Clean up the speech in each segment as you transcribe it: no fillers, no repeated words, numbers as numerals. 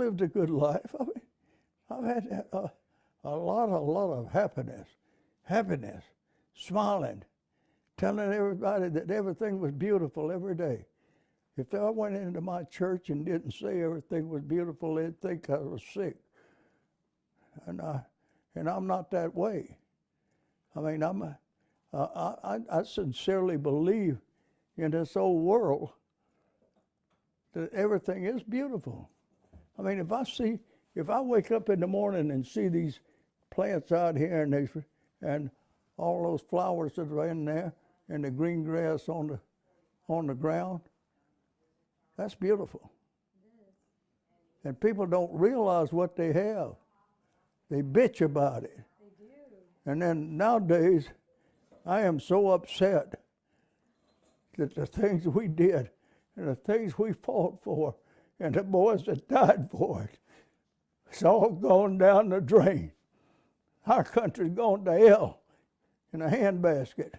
lived a good life. I mean, I've had a lot of happiness, smiling, telling everybody that everything was beautiful every day. If I went into my church and didn't say everything was beautiful, they'd think I was sick. And I'm not that way. I mean, I sincerely believe in this old world that everything is beautiful. I mean, if I wake up in the morning and see these plants out here and all those flowers that are in there and the green grass on the ground, that's beautiful. And people don't realize what they have. They bitch about it. They do. And then nowadays, I am so upset that the things we did and the things we fought for and the boys that died for it, it's all gone down the drain. Our country's gone to hell in a handbasket.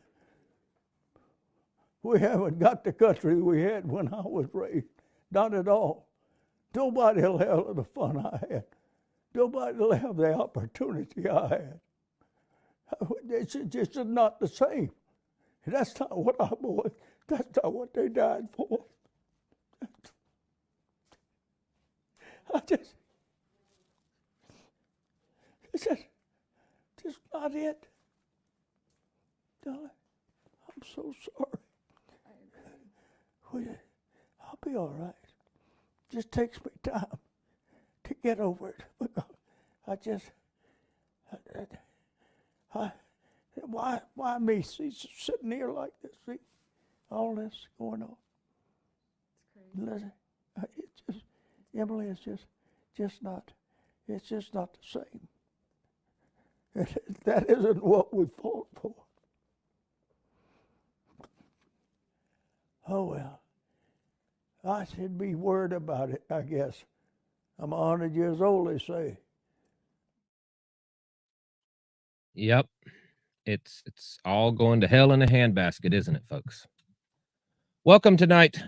We haven't got the country we had when I was raised. Not at all. Nobody will have the fun I had. Nobody will have the opportunity I had. It's just not the same. That's not what our boys, that's not what they died for. It's just not it. Darling, I'm so sorry. I'll be all right. Just takes me time to get over it. Why me? See, sitting here like this, see, all this going on. It's crazy. It's just, Emily, it's just not the same. That isn't what we fought for. Oh, well, I should be worried about it, I guess. I'm 100 years old, they say. Yep. It's all going to hell in a handbasket, isn't it, folks? Welcome tonight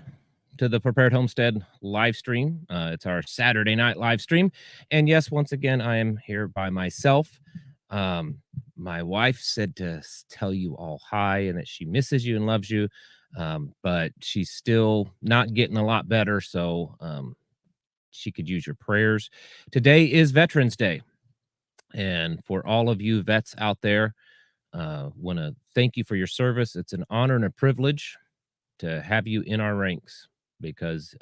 to the Prepared Homestead live stream. It's our Saturday night live stream. And yes, once again, I am here by myself. My wife said to tell you all hi and that she misses you and loves you. But she's still not getting a lot better, so she could use your prayers. Today is Veterans Day, and for all of you vets out there, want to thank you for your service. It's an honor and a privilege to have you in our ranks because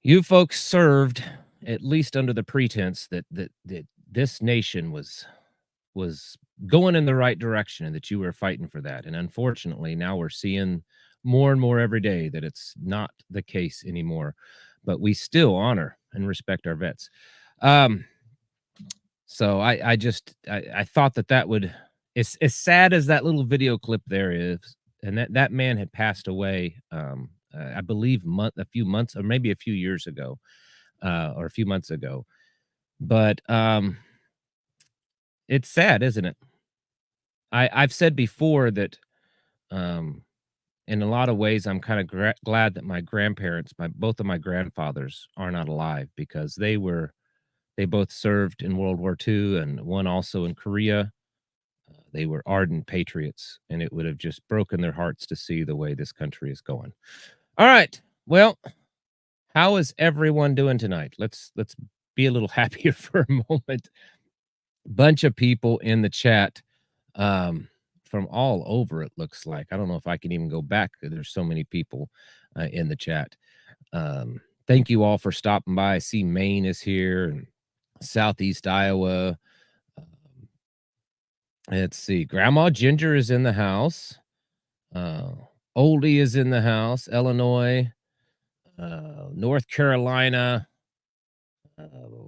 you folks served at least under the pretense that this nation was going in the right direction and that you were fighting for that. And unfortunately, now we're seeing more and more every day that it's not the case anymore, but we still honor and respect our vets. So I thought that would, as sad as that little video clip there is, and that man had passed away, I believe a few months or maybe a few years ago, or a few months ago. But it's sad, isn't it? I've said before that in a lot of ways, I'm kind of glad that my grandparents, both of my grandfathers are not alive because they both served in World War II and one also in Korea. They were ardent patriots, and it would have just broken their hearts to see the way this country is going. All right. Well, how is everyone doing tonight? Let's be a little happier for a moment. Bunch of people in the chat from all over, it looks like. I don't know if I can even go back. There's so many people in the chat. Thank you all for stopping by. I see Maine is here and Southeast Iowa. Let's see. Grandma Ginger is in the house. Oldie is in the house. Illinois, North Carolina.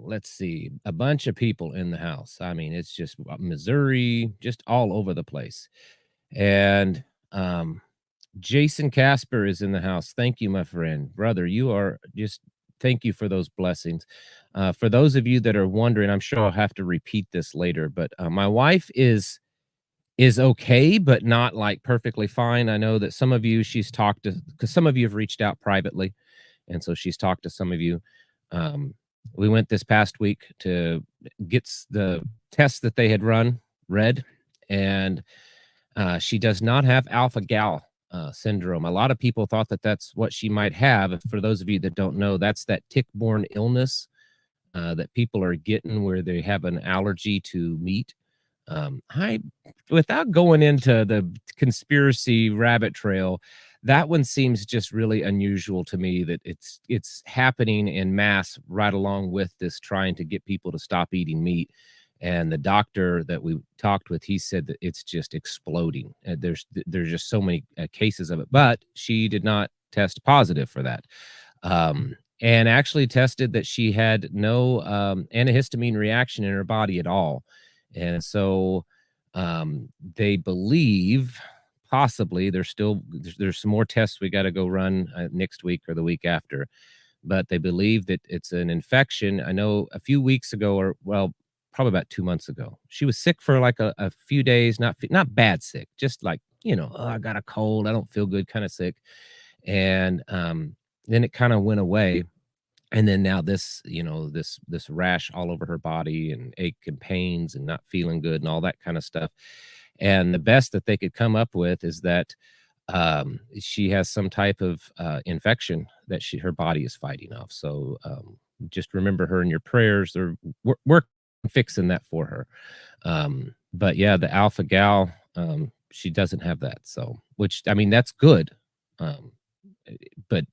Let's see. A bunch of people in the house. I mean, it's just Missouri, just all over the place. And Jason Casper is in the house. Thank you, my friend. Brother, you are just, thank you for those blessings. For those of you that are wondering, I'm sure I'll have to repeat this later, but my wife is okay, but not like perfectly fine. I know that some of you she's talked to, because some of you have reached out privately And so she's talked to some of you. We went this past week to get the tests that they had read, and she does not have alpha gal syndrome. A lot of people thought that that's what she might have. For those of you that don't know, that's that tick-borne illness that people are getting where they have an allergy to meat. Without going into the conspiracy rabbit trail, that one seems just really unusual to me, that it's happening in mass right along with this trying to get people to stop eating meat. And the doctor that we talked with, he said that it's just exploding. There's just so many cases of it, but she did not test positive for that. And actually tested that she had no antihistamine reaction in her body at all. And so they believe possibly there's some more tests we got to go run next week or the week after, but they believe that it's an infection. I know a few weeks ago, or well, probably about 2 months ago, she was sick for like a few days, not bad sick, just like, oh, I got a cold, I don't feel good, kind of sick. And then it kind of went away. And then now this, this rash all over her body and ache and pains and not feeling good and all that kind of stuff. And the best that they could come up with is that she has some type of infection that her body is fighting off. So just remember her in your prayers. They're working fixing that for her. But yeah, the alpha gal, she doesn't have that. So, which, I mean, that's good. But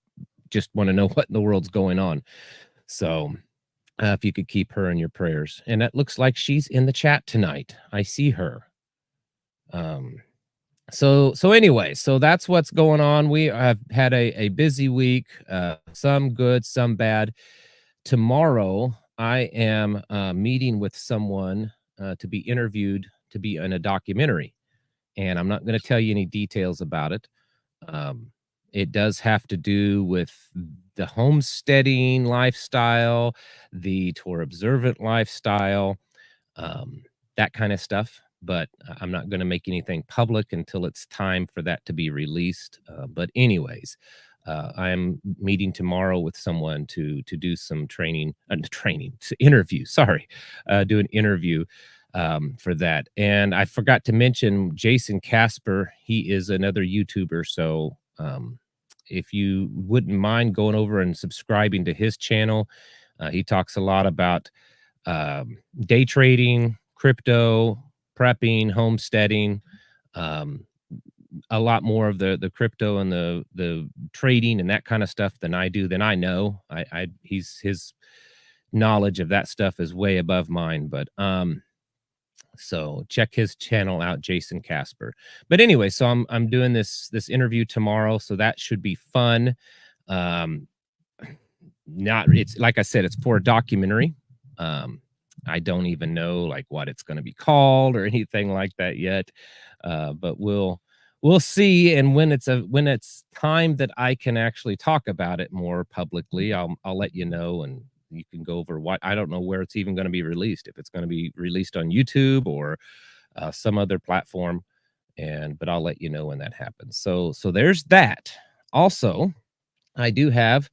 just want to know what in the world's going on. So if you could keep her in your prayers. And it looks like she's in the chat tonight. I see her. So anyway, so that's what's going on. We have had a busy week, some good, some bad. Tomorrow, I am meeting with someone to be interviewed to be in a documentary. And I'm not going to tell you any details about it. It does have to do with the homesteading lifestyle, the Torah observant lifestyle, that kind of stuff. But I'm not going to make anything public until it's time for that to be released. But anyways, I'm meeting tomorrow with someone to do some interview. Sorry, do an interview for that. And I forgot to mention Jason Casper. He is another YouTuber. So if you wouldn't mind going over and subscribing to his channel, he talks a lot about day trading, crypto, prepping, homesteading, a lot more of the crypto and the trading and that kind of stuff than I do, than I know. His knowledge of that stuff is way above mine, but so check his channel out, Jason Casper. But anyway, so I'm doing this interview tomorrow, so that should be fun. It's like I said, it's for a documentary. I don't even know like what it's going to be called or anything like that yet. But we'll see. And when it's time that I can actually talk about it more publicly, I'll let you know, and you can go over what, I don't know where it's even going to be released, if it's going to be released on YouTube or some other platform. But I'll let you know when that happens. So there's that. Also, I do have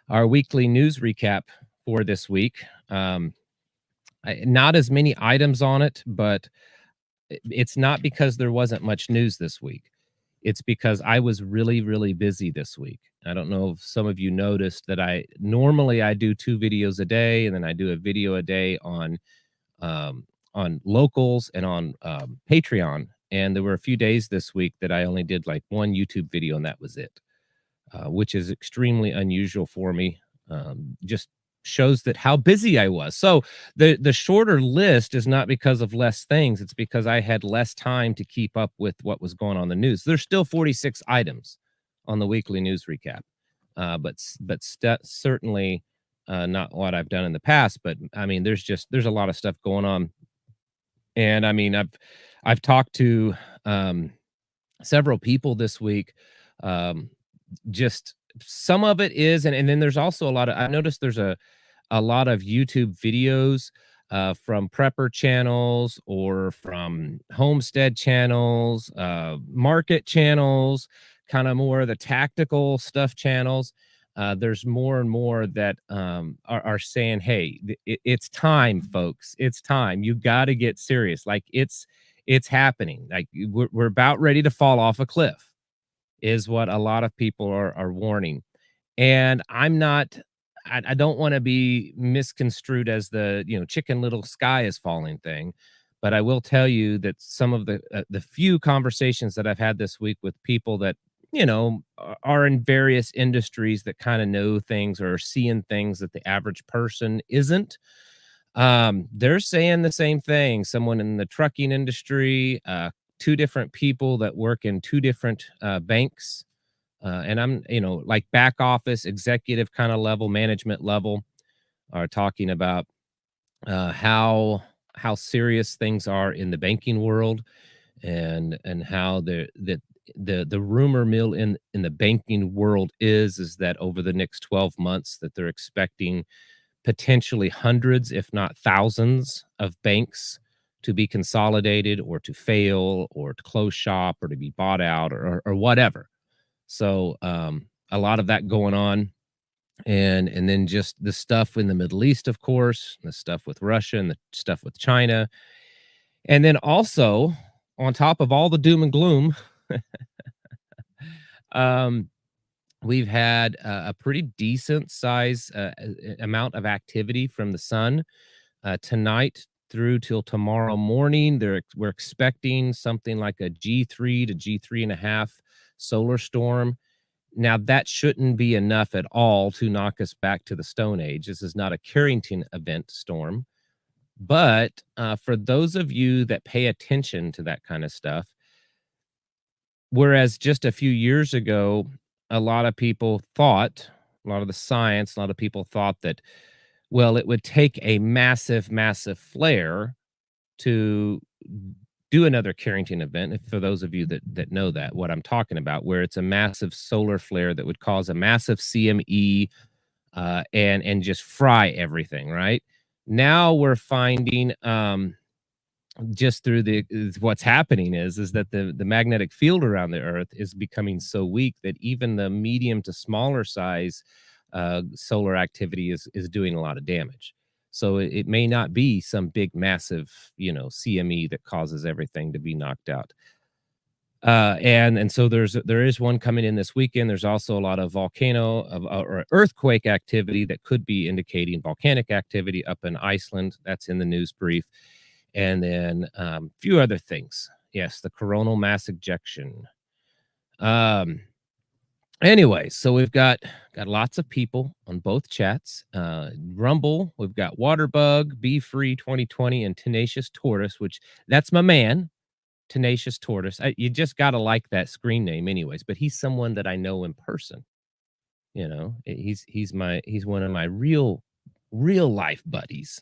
our weekly news recap for this week. Not as many items on it, but it's not because there wasn't much news this week. It's because I was really, really busy this week. I don't know if some of you noticed that I normally do 2 videos a day, and then I do a video a day on locals and on Patreon. And there were a few days this week that I only did like 1 YouTube video, and that was it, which is extremely unusual for me. Just shows that how busy I was. So the shorter list is not because of less things. It's because I had less time to keep up with what was going on in the news. There's still 46 items on the weekly news recap, but certainly not what I've done in the past. But I mean, there's a lot of stuff going on. And I mean, I've talked to several people this week. Just some of it is, and then there's also a lot of, I noticed there's a lot of YouTube videos from prepper channels or from homestead channels, market channels, kind of more of the tactical stuff channels. there's more and more that are saying, "Hey, it's time, folks. It's time. You got to get serious. Like it's happening. Like we're about ready to fall off a cliff." Is what a lot of people are warning. And I'm not. I don't want to be misconstrued as the Chicken Little sky is falling thing, but I will tell you that some of the few conversations that I've had this week with people that are in various industries that kind of know things or are seeing things that the average person isn't. They're saying the same thing. Someone in the trucking industry, two different people that work in two different banks, and I'm like back office executive kind of level, management level, are talking about how serious things are in the banking world, and how the rumor mill in the banking world is that over the next 12 months that they're expecting potentially hundreds, if not thousands, of banks to be consolidated or to fail or to close shop or to be bought out or whatever. So a lot of that going on. And then just the stuff in the Middle East, of course, the stuff with Russia and the stuff with China. And then also on top of all the doom and gloom, um, we've had a pretty decent size amount of activity from the sun tonight through till tomorrow morning. We're expecting something like a G3 to G3.5 solar storm. Now, that shouldn't be enough at all to knock us back to the Stone Age. This is not a Carrington event storm. But for those of you that pay attention to that kind of stuff, whereas just a few years ago, a lot of people thought, a lot of the science, a lot of people thought that, well, it would take a massive, massive flare to do another Carrington event. For those of you that know that, what I'm talking about, where it's a massive solar flare that would cause a massive CME and just fry everything, right? Now we're finding just through what's happening is that the magnetic field around the earth is becoming so weak that even the medium to smaller size solar activity is doing a lot of damage. So it may not be some big massive CME that causes everything to be knocked out. And so there is one coming in this weekend. There's also a lot of or earthquake activity that could be indicating volcanic activity up in Iceland. That's in the news brief. And then a few other things. Yes, the coronal mass ejection. Anyway, so we've got lots of people on both chats. Rumble, we've got Waterbug, Be Free 2020, and Tenacious Tortoise, which that's my man, Tenacious Tortoise. You just got to like that screen name anyways, but he's someone that I know in person. He's one of my real life buddies.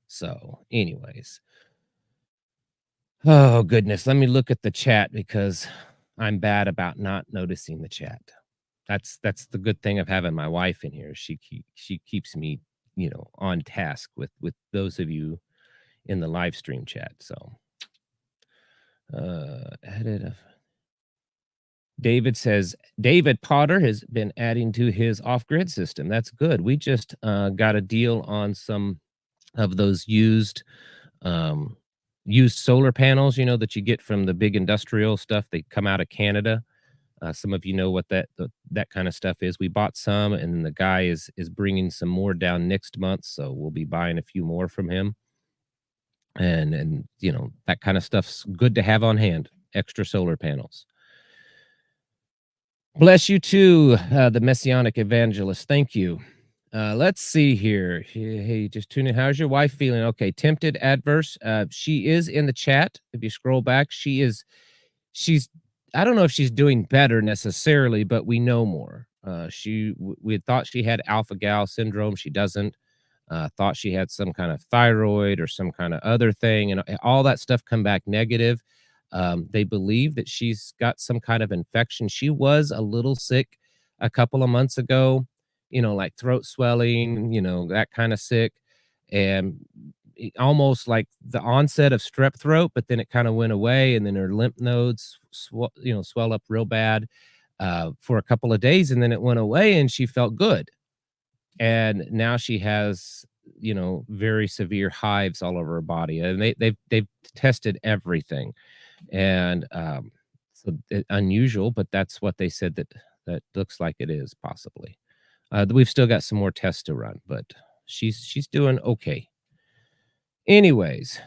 So anyways, oh goodness, let me look at the chat because I'm bad about not noticing the chat. That's the good thing of having my wife in here. She keeps me, on task with those of you in the live stream chat. So edit. David says David Potter has been adding to his off-grid system. That's good. We just got a deal on some of those used solar panels, that you get from the big industrial stuff. They come out of Canada. Some of you know what that kind of stuff is. We bought some, and the guy is bringing some more down next month, so we'll be buying a few more from him. And that kind of stuff's good to have on hand. Extra solar panels. Bless you too, the Messianic Evangelist. Thank you. Let's see here. Hey, just tune in. How's your wife feeling? Okay, tempted, adverse. She is in the chat. If you scroll back, she's I don't know if she's doing better necessarily, but we know more. We had thought she had alpha-gal syndrome. She doesn't. Thought she had some kind of thyroid or some kind of other thing, and all that stuff come back negative. They believe that she's got some kind of infection. She was a little sick a couple of months ago, like throat swelling, that kind of sick, and almost like the onset of strep throat, but then it kind of went away, and then her lymph nodes swell up real bad. for a couple of days, and then it went away, and she felt good. And now she has, you know, very severe hives all over her body, and they've tested everything, and so unusual, but that's what they said that looks like it is possibly. We've still got some more tests to run, but she's doing okay. Anyways,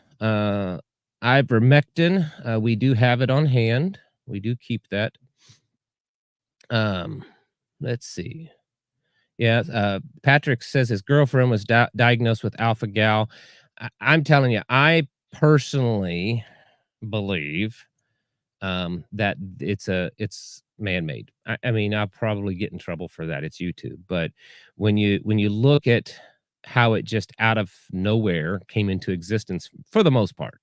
ivermectin, we do have it on hand. We do keep that. Let's see. Yeah, Patrick says his girlfriend was diagnosed with alpha gal. I'm telling you, I personally believe that it's man-made. I mean, I'll probably get in trouble for that. It's YouTube, but when you look at how it just out of nowhere came into existence for the most part,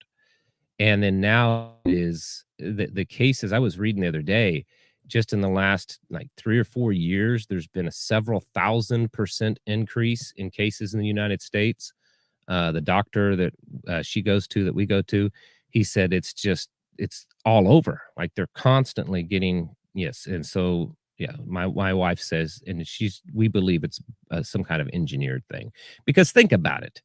and then now is the cases I was reading the other day, just in the last like 3 or 4 years, there's been a several 1,000% increase in cases in the United States. The doctor that she goes to, that we go to, he said it's all over. Like they're constantly getting, yes. And so, yeah, my wife says, and we believe it's some kind of engineered thing, because think about it.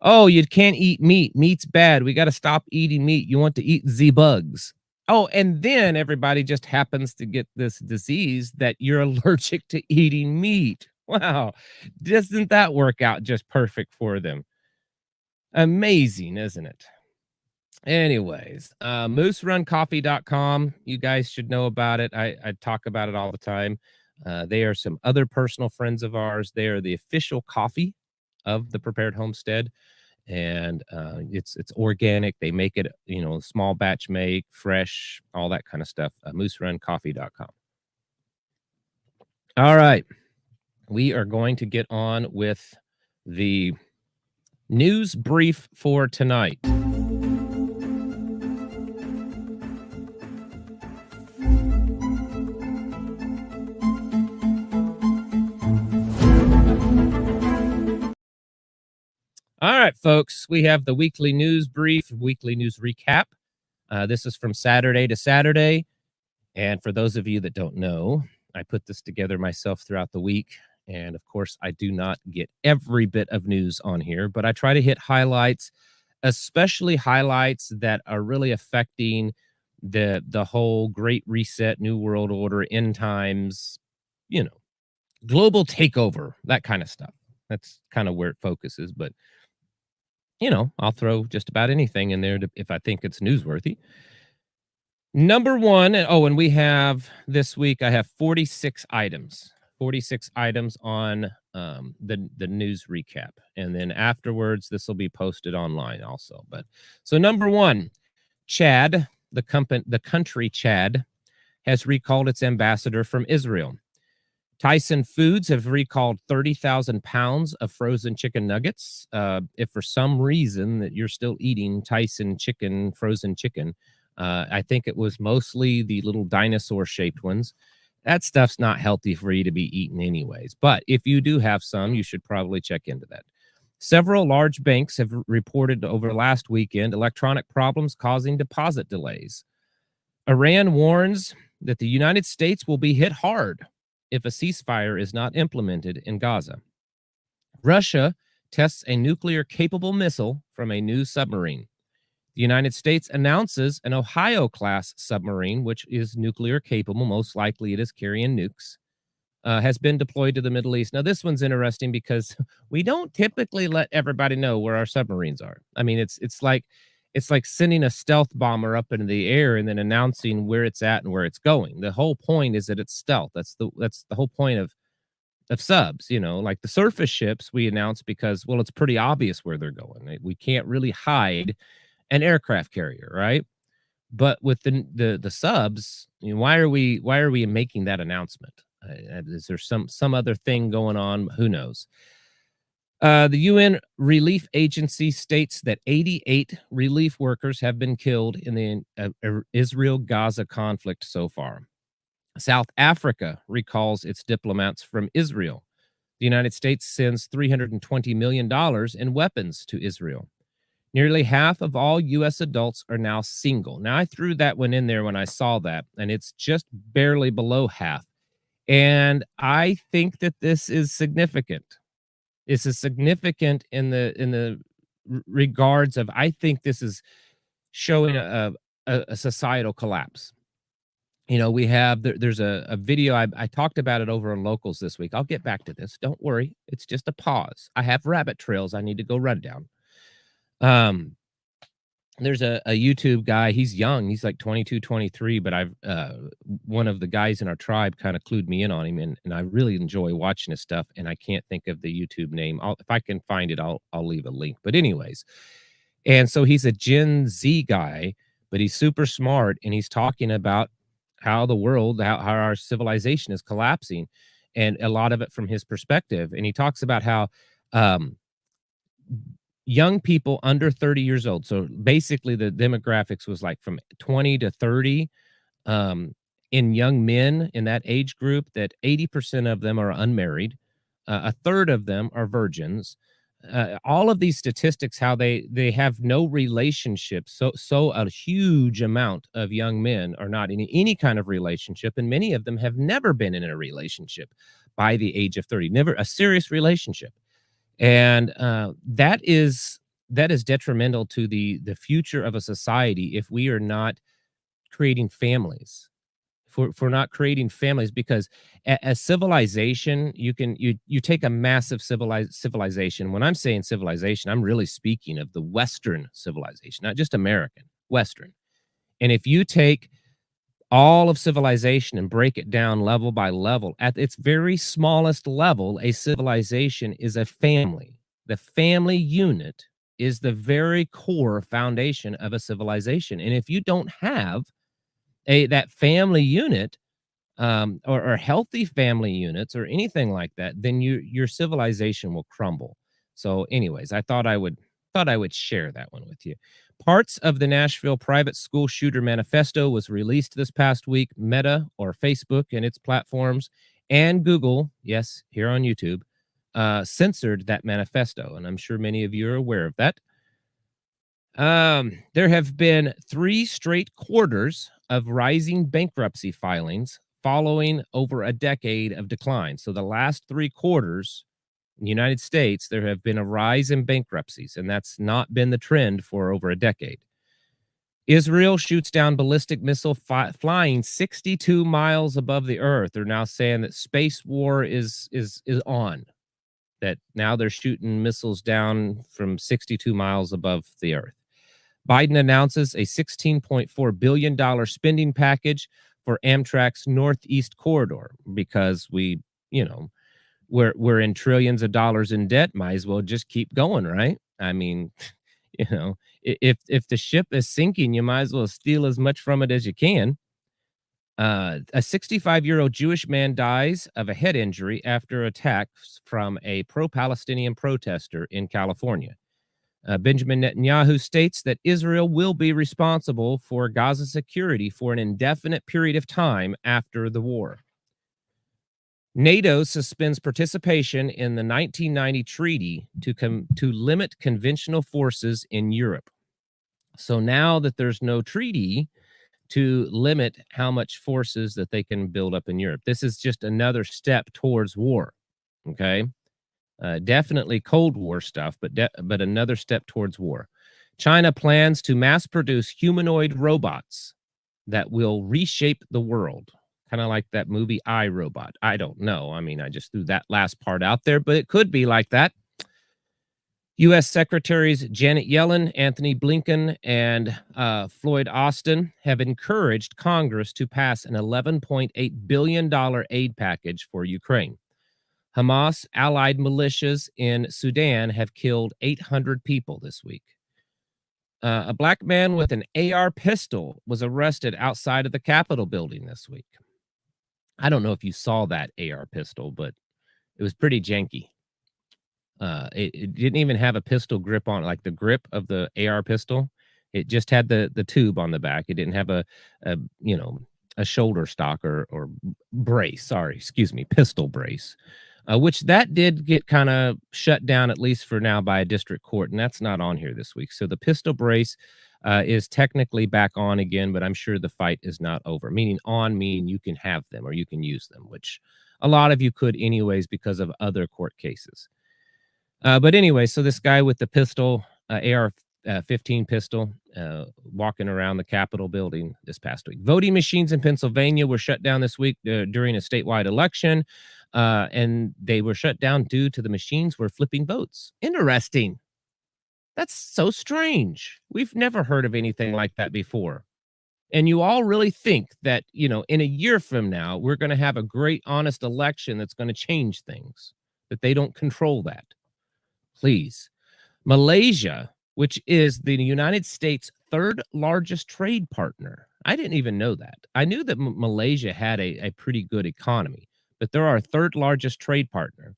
Oh, you can't eat meat. Meat's bad. We got to stop eating meat. You want to eat the bugs. Oh, and then everybody just happens to get this disease that you're allergic to eating meat. Wow. Doesn't that work out just perfect for them? Amazing, isn't it? Anyways, mooseruncoffee.com. You guys should know about it. I talk about it all the time. They are some other personal friends of ours. They are the official coffee of the Prepared Homestead, and it's organic. They make it, you know, small batch make, fresh, all that kind of stuff. Mooseruncoffee.com. All right, we are going to get on with the news brief for tonight. All right, folks, we have the weekly news brief, weekly news recap. This is from Saturday to Saturday. And for those of you that don't know, I put this together myself throughout the week. And of course, I do not get every bit of news on here, but I try to hit highlights, especially highlights that are really affecting the whole Great Reset, New World Order, end times, you know, global takeover, that kind of stuff. That's kind of where it focuses, but you know, I'll throw just about anything in there if I think it's newsworthy. Number one, and we have this week, I have 46 items. 46 items on the news recap. And then afterwards, this will be posted online also. But so number one, Chad, the country Chad, has recalled its ambassador from Israel. Tyson Foods have recalled 30,000 pounds of frozen chicken nuggets. If for some reason that you're still eating Tyson chicken, frozen chicken, I think it was mostly the little dinosaur-shaped ones. That stuff's not healthy for you to be eaten anyways. But if you do have some, you should probably check into that. Several large banks have reported over last weekend electronic problems causing deposit delays. Iran warns that the United States will be hit hard if a ceasefire is not implemented in Gaza. Russia tests a nuclear-capable missile from a new submarine. The United States announces an Ohio-class submarine, which is nuclear-capable, most likely it is carrying nukes, has been deployed to the Middle East. Now, this one's interesting because we don't typically let everybody know where our submarines are. I mean, it's like sending a stealth bomber up into the air and then announcing where it's at and where it's going. The whole point is that it's stealth. That's the whole point of subs, you know, like the surface ships we announce because, well, it's pretty obvious where they're going. We can't really hide an aircraft carrier, right? But with the subs, you know, why are we making that announcement? Is there some other thing going on? Who knows? The UN Relief Agency states that 88 relief workers have been killed in the Israel-Gaza conflict so far. South Africa recalls its diplomats from Israel. The United States sends $320 million in weapons to Israel. Nearly half of all U.S. adults are now single. Now, I threw that one in there when I saw that, and it's just barely below half. And I think that this is significant. This is significant in the regards of, I think this is showing a societal collapse. We have there's a video I talked about it over on Locals this week. I'll get back to this. Don't worry. It's just a pause. I have rabbit trails I need to go run down. There's a YouTube guy. He's young. He's like 22, 23, but I've one of the guys in our tribe kind of clued me in on him, and I really enjoy watching his stuff, and I can't think of the YouTube name. If I can find it, I'll leave a link. But anyways, and so he's a Gen Z guy, but he's super smart, and he's talking about how the world, how our civilization is collapsing, and a lot of it from his perspective. And he talks about how young people under 30 years old, so basically the demographics was like from 20 to 30, in young men in that age group, that 80% of them are unmarried, a third of them are virgins. All of these statistics, how they have no relationships. So a huge amount of young men are not in any kind of relationship, and many of them have never been in a relationship by the age of 30, never a serious relationship. And that is detrimental to the future of a society if we are not creating families. If we're not creating families, because a civilization, you take a massive civilization. When I'm saying civilization, I'm really speaking of the Western civilization, not just American, Western. And if you take all of civilization and break it down level by level, at its very smallest level, a civilization is a family. The family unit is the very core foundation of a civilization. And if you don't have that family unit, or healthy family units or anything like that, then your civilization will crumble. So anyways, I thought I would share that one with you. Parts of the Nashville private school shooter manifesto was released this past week. Meta, or Facebook and its platforms, and Google, yes, here on YouTube, censored that manifesto, and I'm sure many of you are aware of that. There have been 3 straight quarters of rising bankruptcy filings following over a decade of decline. So the last 3 quarters in the United States, there have been a rise in bankruptcies, and that's not been the trend for over a decade. Israel shoots down ballistic missile flying 62 miles above the earth. They're now saying that space war is on, that now they're shooting missiles down from 62 miles above the earth. Biden announces a $16.4 billion spending package for Amtrak's Northeast Corridor, because we're in trillions of dollars in debt. Might as well just keep going, right? I mean, if the ship is sinking, you might as well steal as much from it as you can. A 65-year-old Jewish man dies of a head injury after attacks from a pro-Palestinian protester in California. Benjamin Netanyahu states that Israel will be responsible for Gaza security for an indefinite period of time after the war. NATO suspends participation in the 1990 treaty to limit conventional forces in Europe. So now that there's no treaty to limit how much forces that they can build up in Europe, this is just another step towards war. Okay. Definitely Cold War stuff, but another step towards war. China plans to mass produce humanoid robots that will reshape the world. Kind of like that movie I, Robot. I don't know. I mean, I just threw that last part out there, but it could be like that. U.S. Secretaries Janet Yellen, Anthony Blinken, and Floyd Austin have encouraged Congress to pass an $11.8 billion aid package for Ukraine. Hamas allied militias in Sudan have killed 800 people this week. A black man with an AR pistol was arrested outside of the Capitol building this week. I don't know if you saw that AR pistol, but it was pretty janky. It didn't even have a pistol grip on it, like the grip of the AR pistol. It just had the tube on the back. It didn't have a shoulder stock or brace. Pistol brace. Which that did get kind of shut down, at least for now, by a district court, and that's not on here this week. So the pistol brace is technically back on again, but I'm sure the fight is not over. Meaning on, meaning you can have them or you can use them, which a lot of you could anyways because of other court cases. But anyway, so this guy with the pistol, AR-15 pistol, walking around the Capitol building this past week. Voting machines in Pennsylvania were shut down this week during a statewide election, and they were shut down due to the machines were flipping votes. Interesting. That's so strange. We've never heard of anything like that before. And you all really think that, in a year from now, we're going to have a great, honest election that's going to change things, that they don't control that. Please. Malaysia, which is the United States' third largest trade partner. I didn't even know that. I knew that Malaysia had a pretty good economy, but they're our third largest trade partner.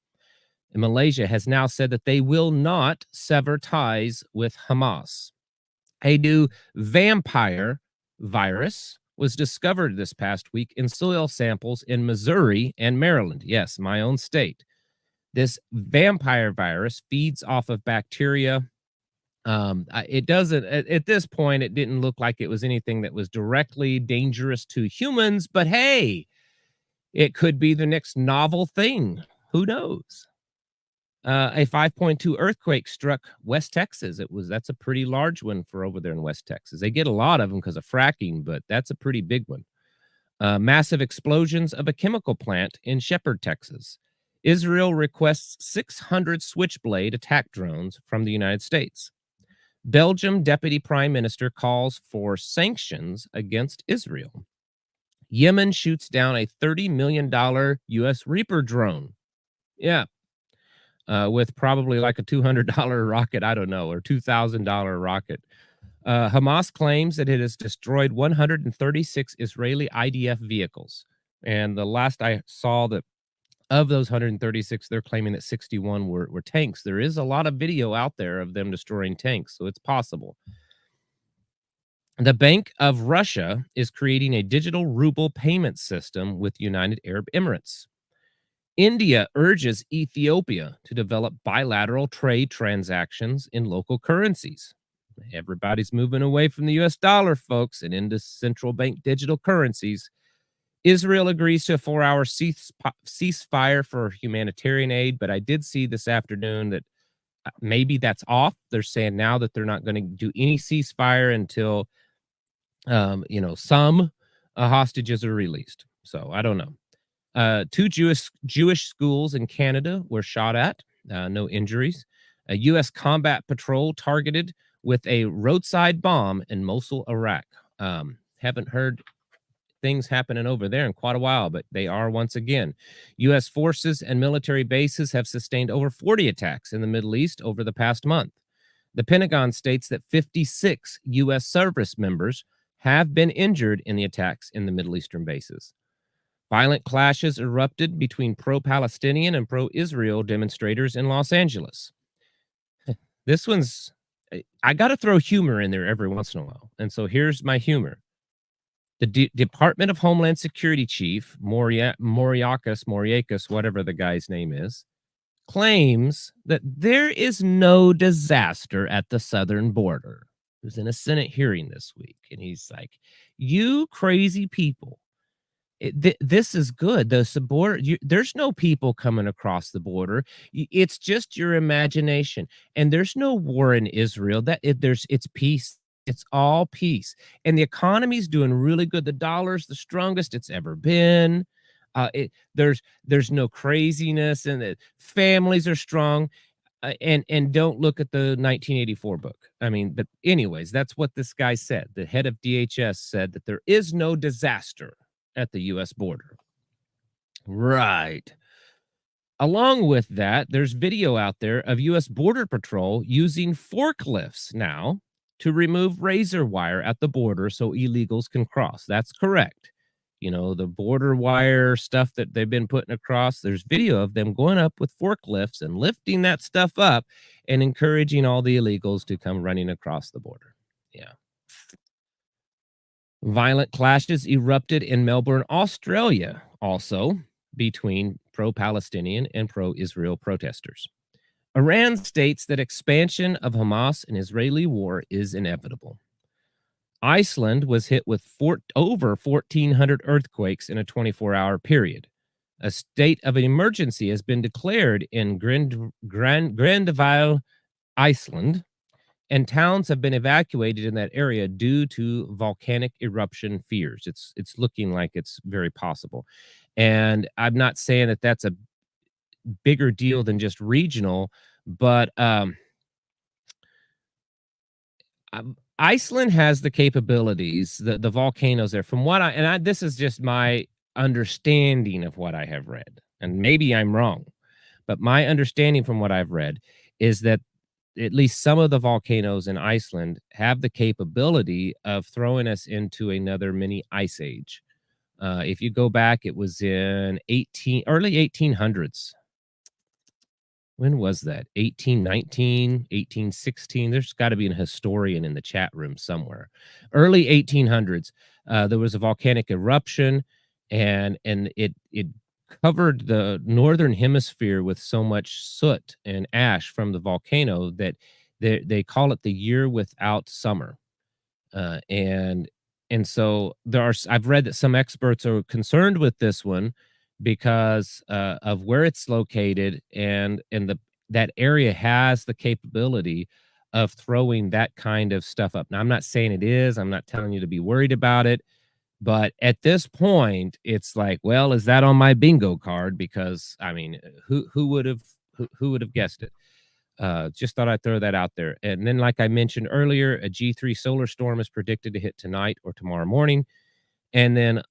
And Malaysia has now said that they will not sever ties with Hamas. A new vampire virus was discovered this past week in soil samples in Missouri and Maryland. Yes, my own state. This vampire virus feeds off of bacteria. It doesn't, at this point, it didn't look like it was anything that was directly dangerous to humans, but hey, it could be the next novel thing. Who knows? A 5.2 earthquake struck West Texas. That's a pretty large one for over there in West Texas. They get a lot of them because of fracking, but that's a pretty big one. Massive explosions of a chemical plant in Shepherd, Texas. Israel requests 600 Switchblade attack drones from the United States. Belgium Deputy Prime Minister calls for sanctions against Israel. Yemen shoots down a $30 million U.S. Reaper drone. Yeah. With probably like a $200 rocket, I don't know, or $2,000 rocket. Hamas claims that it has destroyed 136 Israeli IDF vehicles. And the last I saw that of those 136, they're claiming that 61 were tanks. There is a lot of video out there of them destroying tanks, so it's possible. The Bank of Russia is creating a digital ruble payment system with United Arab Emirates. India urges Ethiopia to develop bilateral trade transactions in local currencies. Everybody's moving away from the U.S. dollar, folks, and into central bank digital currencies. Israel agrees to a 4-hour ceasefire for humanitarian aid, but I did see this afternoon that maybe that's off. They're saying now that they're not going to do any ceasefire until, some hostages are released. So I don't know. 2 Jewish schools in Canada were shot at, no injuries. A U.S. combat patrol targeted with a roadside bomb in Mosul, Iraq. Haven't heard things happening over there in quite a while, but they are once again. U.S. forces and military bases have sustained over 40 attacks in the Middle East over the past month. The Pentagon states that 56 U.S. service members have been injured in the attacks in the Middle Eastern bases. Violent clashes erupted between pro-Palestinian and pro-Israel demonstrators in Los Angeles. This one's, I got to throw humor in there every once in a while. And so here's my humor. The Department of Homeland Security Chief, Mayorkas, whatever the guy's name is, claims that there is no disaster at the southern border. He was in a Senate hearing this week, and he's like, you crazy people. This is good. There's no people coming across the border. It's just your imagination. And there's no war in Israel. It's peace. It's all peace. And the economy's doing really good. The dollar's the strongest it's ever been. There's no craziness, and the families are strong. And don't look at the 1984 book. I mean, but anyways, that's what this guy said. The head of DHS said that there is no disaster at the U.S. border. Right. Along with that, there's video out there of U.S. Border Patrol using forklifts now to remove razor wire at the border so illegals can cross. That's correct. The border wire stuff that they've been putting across, there's video of them going up with forklifts and lifting that stuff up and encouraging all the illegals to come running across the border. Yeah. Violent clashes erupted in Melbourne, Australia, also between pro-Palestinian and pro-Israel protesters. Iran states that expansion of Hamas and Israeli war is inevitable. Iceland was hit with over 1,400 earthquakes in a 24-hour period. A state of emergency has been declared in Grandval, Iceland, and towns have been evacuated in that area due to volcanic eruption fears. It's looking like it's very possible. And I'm not saying that that's a bigger deal than just regional, but Iceland has the capabilities, the volcanoes there. From what this is just my understanding of what I have read, and maybe I'm wrong, but my understanding from what I've read is that at least some of the volcanoes in Iceland have the capability of throwing us into another mini ice age. If you go back, it was in early 1800s. When was that? 1819, 1816. There's got to be a historian in the chat room somewhere. Early 1800s, there was a volcanic eruption, and it covered the northern hemisphere with so much soot and ash from the volcano that they call it the year without summer. And so I've read that some experts are concerned with this one because of where it's located, and that area has the capability of throwing that kind of stuff up. Now, I'm not saying it is. I'm not telling you to be worried about it, but at this point, it's like, well, is that on my bingo card? Because I mean, who would have guessed it? Just thought I'd throw that out there. And then, like I mentioned earlier, a G3 solar storm is predicted to hit tonight or tomorrow morning. And then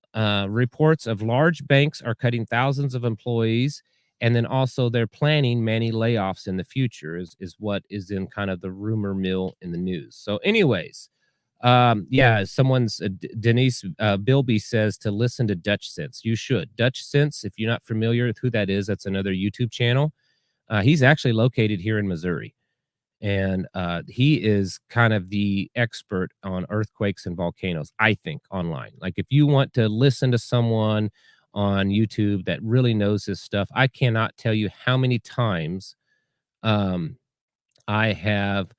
reports of large banks are cutting thousands of employees. And then also they're planning many layoffs in the future is what is in kind of the rumor mill in the news. So anyways, yeah, someone's Denise Bilby says to listen to Dutch Sense. You should. Dutch Sense, if you're not familiar with who that is, that's another YouTube channel. He's actually located here in Missouri. And he is kind of the expert on earthquakes and volcanoes, I think, online. Like, if you want to listen to someone on YouTube that really knows this stuff, I cannot tell you how many times I have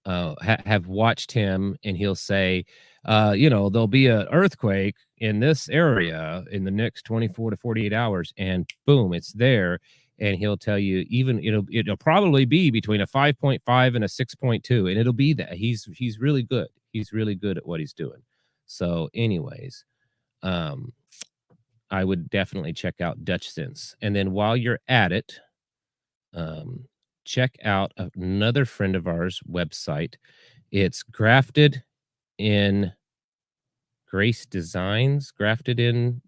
watched him, and he'll say, there'll be an earthquake in this area in the next 24 to 48 hours, and boom, it's there. And he'll tell you, even it'll probably be between a 5.5 and a 6.2, and it'll be that. He's really good. He's really good at what he's doing. So anyways, I would definitely check out Dutch Sense. And then while you're at it, check out another friend of ours website. It's Grafted in Grace Designs. Grafted in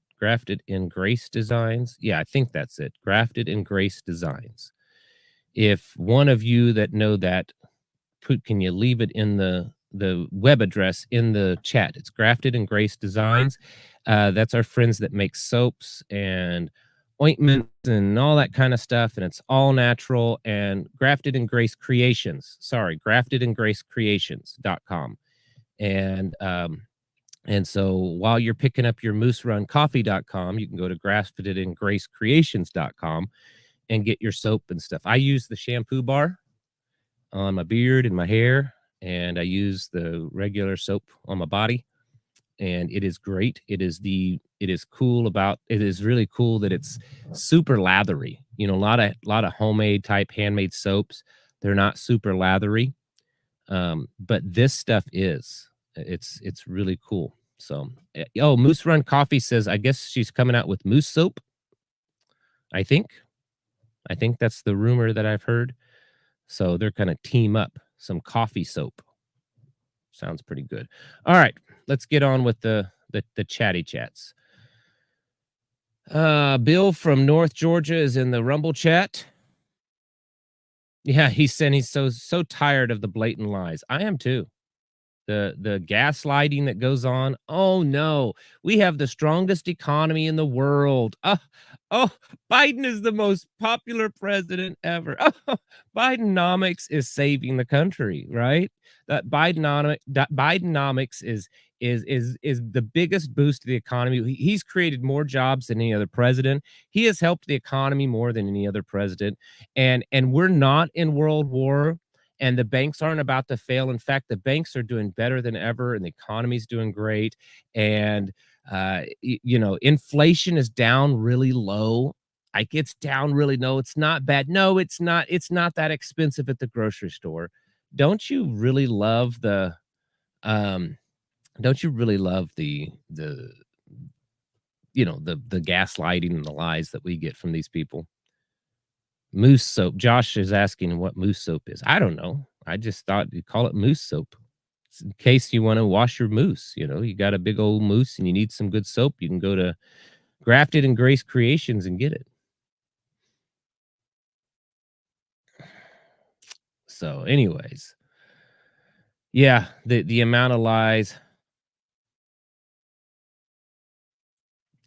Grace Designs. Yeah, I think that's it. Grafted in Grace Designs. If one of you that know that, can you leave it in the web address in the chat? It's Grafted in Grace Designs. That's our friends that make soaps and ointments and all that kind of stuff, and it's all natural. And Grafted in Grace Creations. Sorry, graftedingracecreations.com. And so while you're picking up your mooseruncoffee.com, you can go to graftedingracecreations.com and get your soap and stuff. I use the shampoo bar on my beard and my hair, and I use the regular soap on my body, and it is great. It is really cool that it's super lathery. A lot of homemade type handmade soaps, they're not super lathery. But this stuff is. It's really cool. So, Moose Run Coffee says, I guess she's coming out with moose soap. I think that's the rumor that I've heard. So they're going to team up some coffee soap. Sounds pretty good. All right, let's get on with the chatty chats. Bill from North Georgia is in the Rumble chat. Yeah, he's saying he's so tired of the blatant lies. I am too. The gaslighting that goes on. Oh no, we have the strongest economy in the world. Biden is the most popular president ever. Bidenomics is saving the country, right? That Bidenomics is the biggest boost to the economy. He's created more jobs than any other president. He has helped the economy more than any other president. And we're not in World War. and the banks aren't about to fail. In fact, the banks are doing better than ever, and the economy's doing great. And you know, inflation is down really low. Like, it's down really low. It's not bad. No, it's not. It's not that expensive at the grocery store. Don't you really love the um? Don't you really love the you know, the gaslighting and the lies that we get from these people? Moose soap. Josh is asking what moose soap is. I don't know. I just thought you'd call it moose soap. It's in case you want to wash your moose. You know, you got a big old moose and you need some good soap. You can go to Grafted and Grace Creations and get it. So, anyways, yeah, the amount of lies.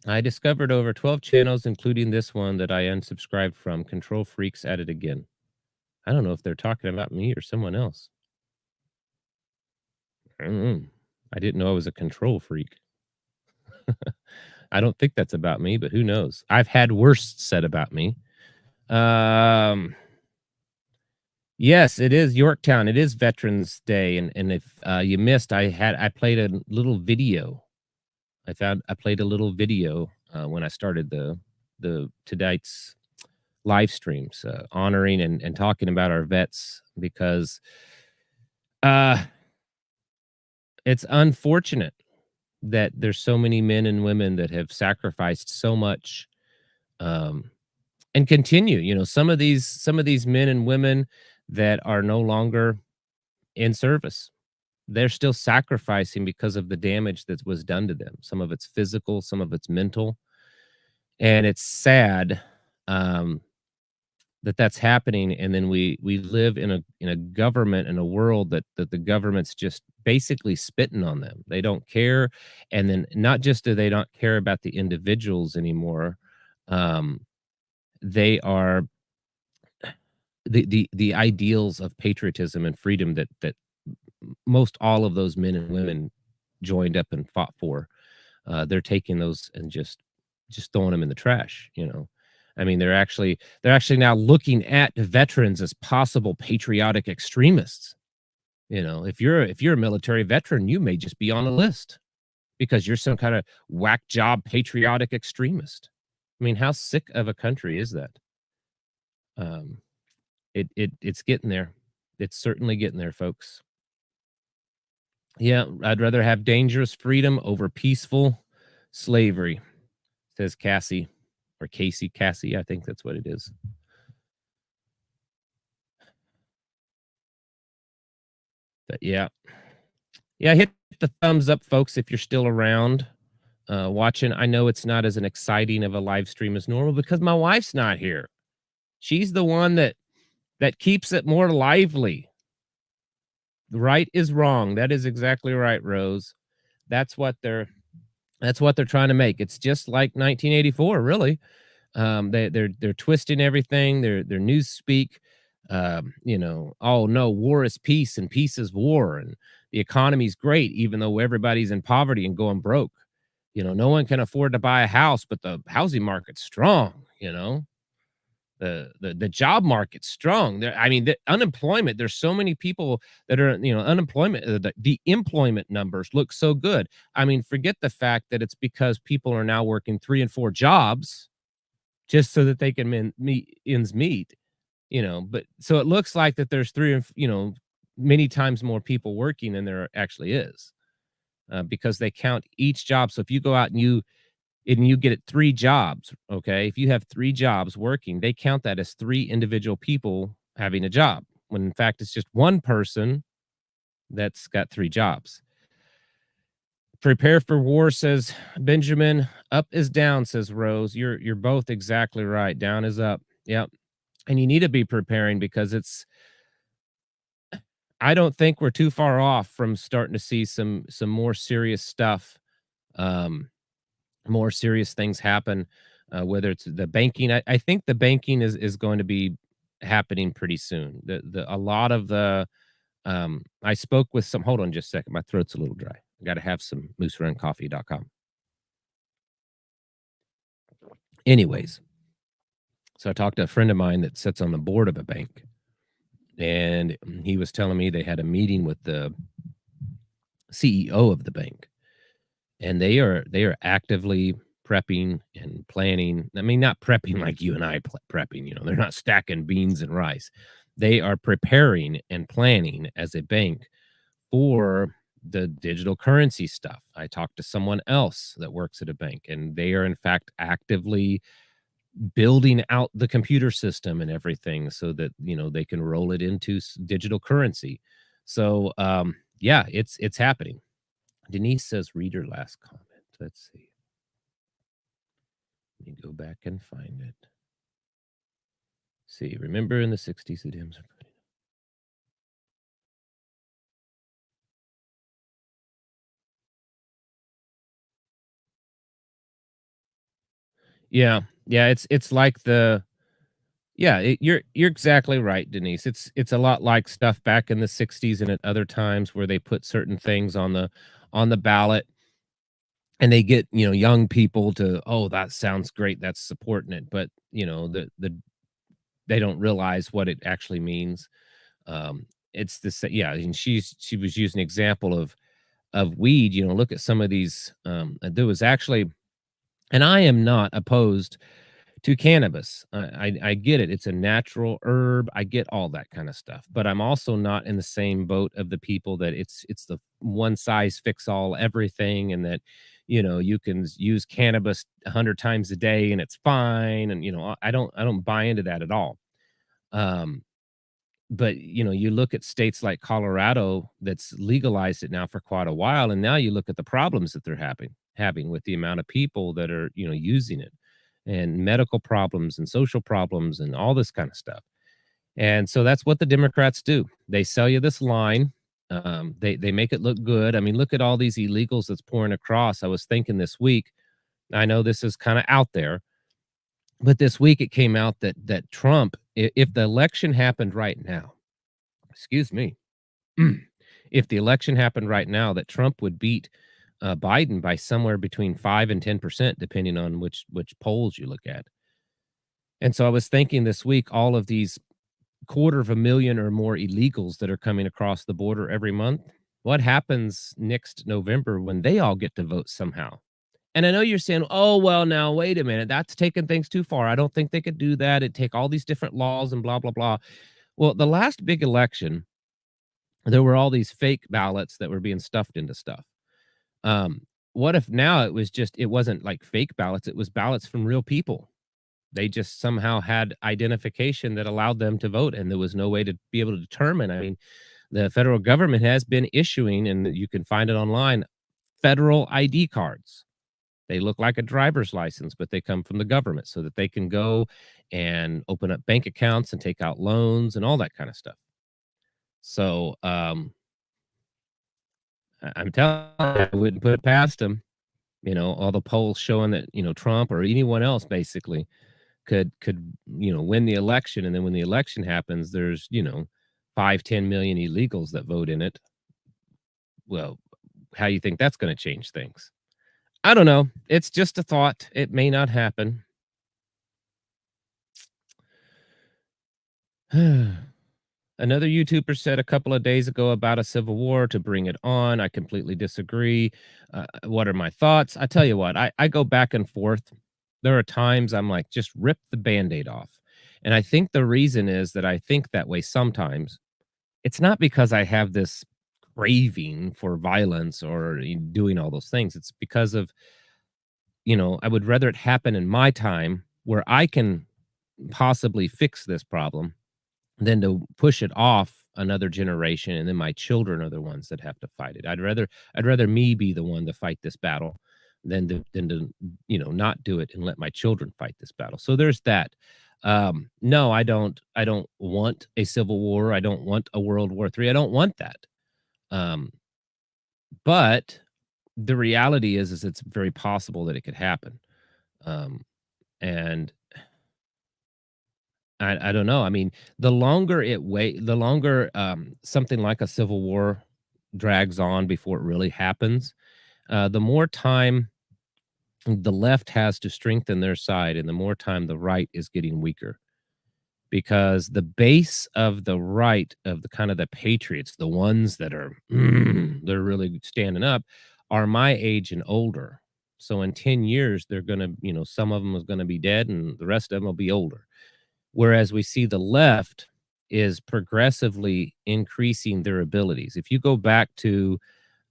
I discovered over 12 channels, including this one that I unsubscribed from. Control freaks at it again. I don't know if they're talking about me or someone else. I don't know. I didn't know I was a control freak. I don't think that's about me, but who knows? I've had worse said about me. Yes, it is Yorktown. It is Veterans Day, and if you missed, I played a little video. I played a little video when I started the tonight's live streams, honoring and talking about our vets, because uh it's unfortunate that there's so many men and women that have sacrificed so much, um and continue. You know, some of these men and women that are no longer in service, they're still sacrificing because of the damage that was done to them. Some of it's physical, some of it's mental, and it's sad, um, that that's happening. And then we live in a government, in a world that the government's just basically spitting on them. They don't care, and then not just do they not care about the individuals anymore, um, they are the ideals of patriotism and freedom that most all of those men and women joined up and fought for. They're taking those and just throwing them in the trash. You know, I mean, they're actually now looking at veterans as possible patriotic extremists. You know, if you're a military veteran, you may just be on a list because you're some kind of whack job patriotic extremist. I mean, how sick of a country is that? Um, it's getting there. It's certainly getting there, folks. Yeah, I'd rather have dangerous freedom over peaceful slavery, says Cassie, or Cassie. I think that's what it is. But yeah. Yeah, hit the thumbs up, folks, if you're still around watching. I know it's not as an exciting of a live stream as normal because my wife's not here. She's the one that keeps it more lively. Right is wrong. That is exactly right, Rose. That's what they're that's what they're trying to make. It's just like 1984, really. They're twisting everything. Their news speak. You know, oh no, war is peace and peace is war, and the economy's great, even though everybody's in poverty and going broke. You know, no one can afford to buy a house, but the housing market's strong. You know, the job market's strong. There, I mean, the unemployment. There's so many people that are, you know, unemployment. The employment numbers look so good. I mean, forget the fact that it's because people are now working 3 and 4 jobs just so that they can meet ends meet. You know, but so it looks like that there's you know, many times more people working than there actually is, because they count each job. So if you go out and you get it 3 jobs, okay? If you have 3 jobs working, they count that as 3 individual people having a job, when in fact it's just one person that's got 3 jobs. Prepare for war, says Benjamin. Up is down, says Rose. You're both exactly right. Down is up. Yep. And you need to be preparing because I don't think we're too far off from starting to see some more serious stuff, um, more serious things happen, whether it's the banking. I think the banking is going to be happening pretty soon. The a lot of the I spoke with some. Hold on just a second. My throat's a little dry. I got to have some mooseruncoffee.com. Anyways, so I talked to a friend of mine that sits on the board of a bank, and he was telling me they had a meeting with the CEO of the bank, and they are actively prepping and planning. I mean, not prepping like you and I prepping, they're not stacking beans and rice. They are preparing and planning as a bank for the digital currency stuff. I talked to someone else that works at a bank, and they are in fact actively building out the computer system and everything so that, they can roll it into digital currency. So, yeah, it's happening. Denise says, read her last comment. Let's see. Let me go back and find it. See, remember in the 60s, the Dems are putting. Yeah, yeah, it's like yeah, you're exactly right, Denise. It's a lot like stuff back in the 60s and at other times where they put certain things on the ballot, and they get, young people to, "Oh, that sounds great, that's supporting it," but, they don't realize what it actually means. It's the sa Yeah, and she was using an example of weed. Look at some of these, there was actually, and I am not opposed to cannabis. I get it. It's a natural herb. I get all that kind of stuff. But I'm also not in the same boat of the people that it's the one size fits all everything, and that, you can use cannabis 100 times a day and it's fine. And, I don't buy into that at all. Um, but, you look at states like Colorado that's legalized it now for quite a while, and now you look at the problems that they're having with the amount of people that are, using it, and medical problems and social problems and all this kind of stuff. And so that's what the Democrats do. They sell you this line. They make it look good. I mean, look at all these illegals that's pouring across. I was thinking this week, I know this is kind of out there, but this week it came out that Trump, if the election happened right now, excuse me, if the election happened right now, that Trump would beat Biden by somewhere between 5 and 10%, depending on which polls you look at. And so I was thinking this week, all of these 250,000 or more illegals that are coming across the border every month. What happens next November when they all get to vote somehow? And I know you're saying, "Oh, well, now wait a minute, that's taking things too far. I don't think they could do that. It'd take all these different laws and blah blah blah." Well, the last big election, there were all these fake ballots that were being stuffed into stuff. Um, what if now it wasn't like fake ballots, it was ballots from real people. They just somehow had identification that allowed them to vote, and there was no way to be able to determine. I mean, the federal government has been issuing, and you can find it online, federal ID cards. They look like a driver's license, but they come from the government so that they can go and open up bank accounts and take out loans and all that kind of stuff. So, I'm telling you, I wouldn't put it past them. All the polls showing that, Trump or anyone else basically could, win the election, and then when the election happens, there's, 5, 10 million illegals that vote in it. Well, how you think that's gonna change things? I don't know. It's just a thought. It may not happen. Another YouTuber said a couple of days ago about a civil war to bring it on. I completely disagree. What are my thoughts? I tell you what, I go back and forth. There are times I'm like, just rip the band-aid off. And I think the reason is that I think that way sometimes. It's not because I have this craving for violence or doing all those things. It's because of, I would rather it happen in my time where I can possibly fix this problem than to push it off another generation, and then my children are the ones that have to fight it. I'd rather me be the one to fight this battle than to not do it and let my children fight this battle. So there's that. No, I don't want a civil war. I don't want a World War III. I don't want that. Um, but the reality is it's very possible that it could happen. Um, and I don't know. I mean, the longer, something like a civil war drags on before it really happens, the more time the left has to strengthen their side, and the more time the right is getting weaker. because the base of the right, of the kind of the patriots, the ones that are they're really standing up, are my age and older. So in 10 years, they're gonna, some of them is gonna be dead and the rest of them will be older. Whereas we see the left is progressively increasing their abilities. If you go back to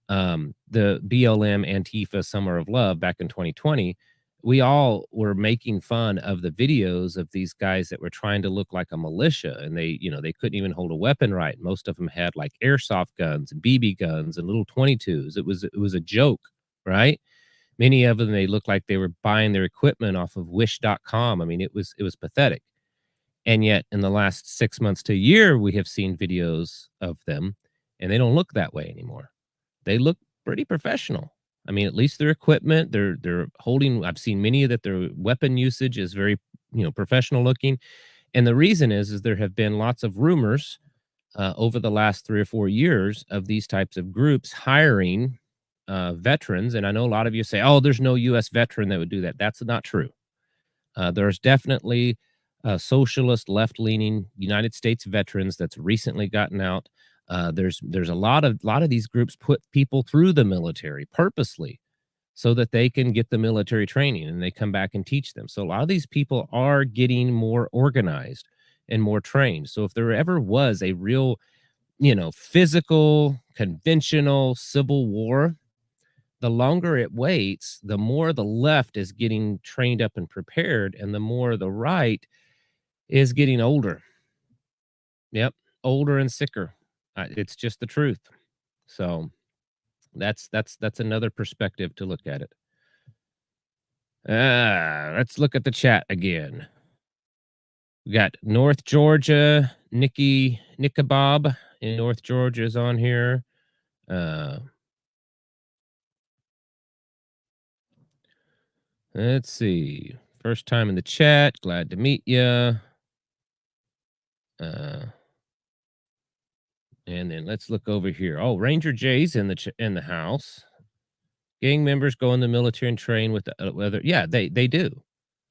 the BLM Antifa Summer of Love back in 2020, we all were making fun of the videos of these guys that were trying to look like a militia, and they couldn't even hold a weapon right. Most of them had like airsoft guns and BB guns and little 22s. It was a joke, right? Many of them, they looked like they were buying their equipment off of wish.com. I mean, it was pathetic. And yet in the last 6 months to a year, we have seen videos of them, and they don't look that way anymore. They look pretty professional. I mean, at least their equipment, they're holding. I've seen many that their weapon usage is very, professional looking. And the reason is there have been lots of rumors over the last 3 or 4 years of these types of groups hiring veterans. And I know a lot of you say, "Oh, there's no U.S. veteran that would do that." That's not true. There's definitely socialist, left-leaning United States veterans that's recently gotten out. There's a lot of these groups put people through the military purposely so that they can get the military training and they come back and teach them. So a lot of these people are getting more organized and more trained. So if there ever was a real, physical, conventional civil war, the longer it waits, the more the left is getting trained up and prepared, and the more the right is getting older. Yep, older and sicker. It's just the truth. So that's another perspective to look at it. Let's look at the chat again. We got North Georgia, Nikki Bob in North Georgia is on here. Let's see. First time in the chat. Glad to meet you. And then let's look over here. Oh, Ranger Jay's in the house. Gang members go in the military and train with the other. Yeah, they do.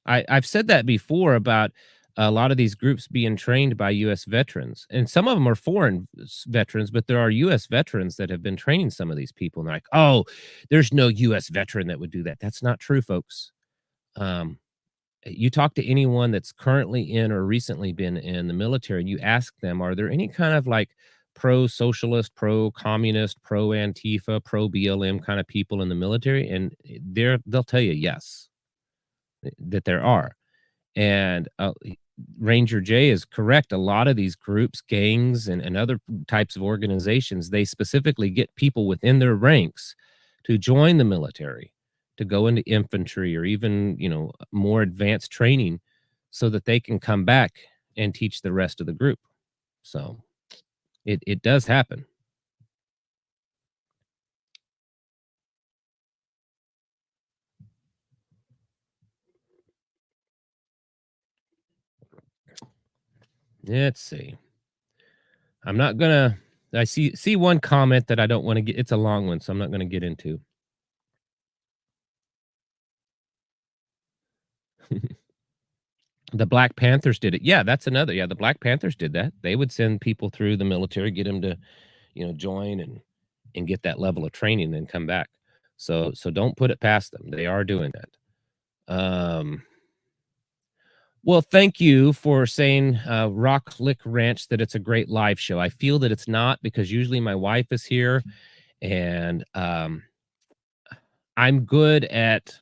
I've said that before about a lot of these groups being trained by U.S. veterans, and some of them are foreign veterans, but there are U.S. veterans that have been training some of these people. And they're like, oh, there's no U.S. veteran that would do that. That's not true, folks. Um, you talk to anyone that's currently in or recently been in the military, and you ask them, are there any kind of like pro-socialist, pro-communist, pro-Antifa, pro-BLM kind of people in the military? And they'll tell you yes, that there are. And Ranger J is correct. A lot of these groups, gangs, and other types of organizations, they specifically get people within their ranks to join the military, to go into infantry or even, more advanced training so that they can come back and teach the rest of the group. So it does happen. Let's see. I'm not gonna. I see one comment that I don't want to get. It's a long one, so I'm not going to get into. The Black Panthers did it. Yeah, that's another. Yeah, the Black Panthers did that. They would send people through the military, get them to, join and get that level of training, then come back. So don't put it past them. They are doing that. Well, thank you for saying, Rock Lick Ranch, that it's a great live show. I feel that it's not, because usually my wife is here, and I'm good at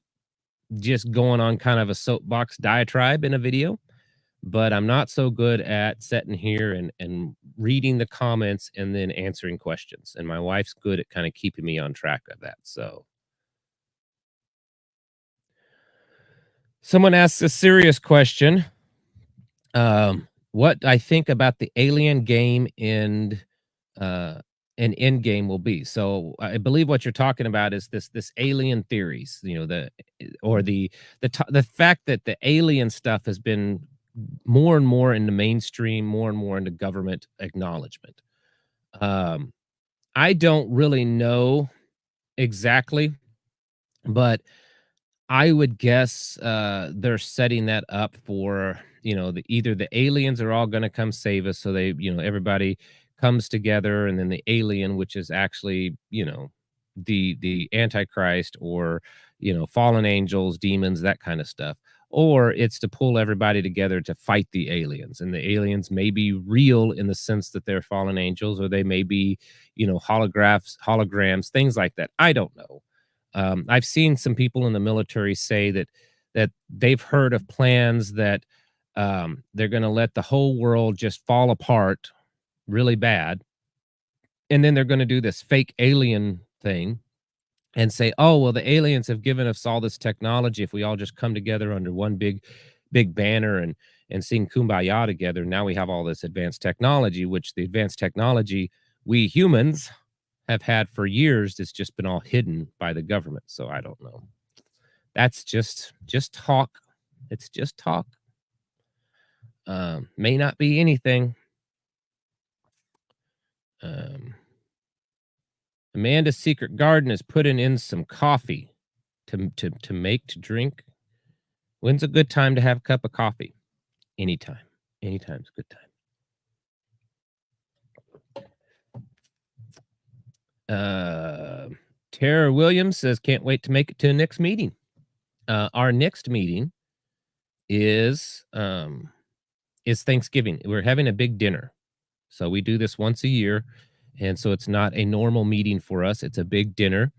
just going on kind of a soapbox diatribe in a video, but I'm not so good at sitting here and reading the comments and then answering questions. And my wife's good at kind of keeping me on track of that. So someone asks a serious question. What I think about the alien game and an end game will be. So I believe what you're talking about is this alien theories, the fact that the alien stuff has been more and more in the mainstream, more and more into government acknowledgement. I don't really know exactly, but I would guess they're setting that up for either the aliens are all going to come save us, so they, everybody comes together, and then the alien, which is actually, the antichrist, or fallen angels, demons, that kind of stuff, or it's to pull everybody together to fight the aliens. And the aliens may be real in the sense that they're fallen angels, or they may be, holograms, things like that. I don't know. I've seen some people in the military say that they've heard of plans that they're going to let the whole world just fall apart really bad, and then they're going to do this fake alien thing and say, "Oh, well, the aliens have given us all this technology. If we all just come together under one big banner and sing Kumbaya together, now we have all this advanced technology," which the advanced technology we humans have had for years. It's just been all hidden by the government. So I don't know. That's just talk. It's just talk. May not be anything. Amanda's secret garden is putting in some coffee to make, to drink. When's a good time to have a cup of coffee? Anytime. Anytime's a good time. Tara Williams says, can't wait to make it to the next meeting. Our next meeting is Thanksgiving. We're having a big dinner. So we do this once a year. And so it's not a normal meeting for us. It's a big dinner.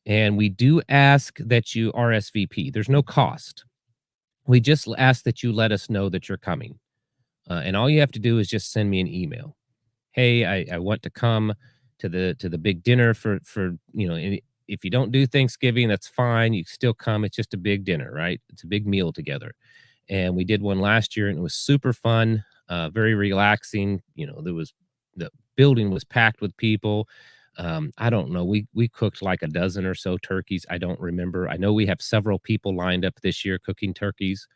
And we do ask that you RSVP. There's no cost. We just ask that you let us know that you're coming. And all you have to do is just send me an email. Hey, I want to come to the big dinner for if you don't do Thanksgiving, that's fine. You still come. It's just a big dinner, right? It's a big meal together. And we did one last year, and it was super fun, very relaxing. The building was packed with people. I don't know. We cooked like a dozen or so turkeys. I don't remember. I know we have several people lined up this year cooking turkeys.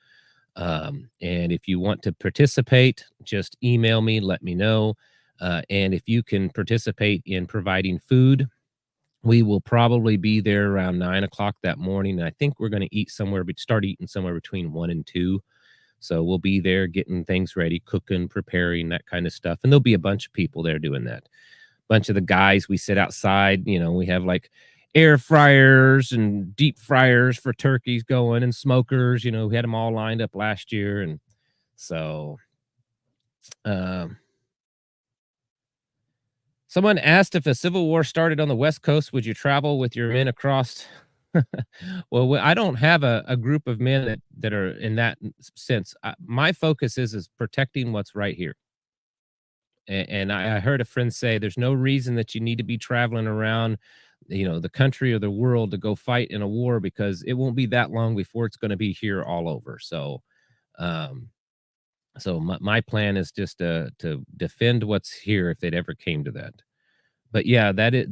And if you want to participate, just email me, let me know. And if you can participate in providing food, we will probably be there around 9 o'clock that morning. And I think we're going to start eating somewhere between 1 and 2. So we'll be there getting things ready, cooking, preparing, that kind of stuff. And there'll be a bunch of people there doing that. Bunch of the guys, we sit outside, we have like air fryers and deep fryers for turkeys going, and smokers. We had them all lined up last year. And so someone asked, if a civil war started on the West Coast, would you travel with your men across? Well, I don't have a group of men that are in that sense. My focus is protecting what's right here. And I heard a friend say, there's no reason that you need to be traveling around, the country or the world to go fight in a war, because it won't be that long before it's going to be here all over. So, my plan is just to defend what's here if it ever came to that. But yeah, that is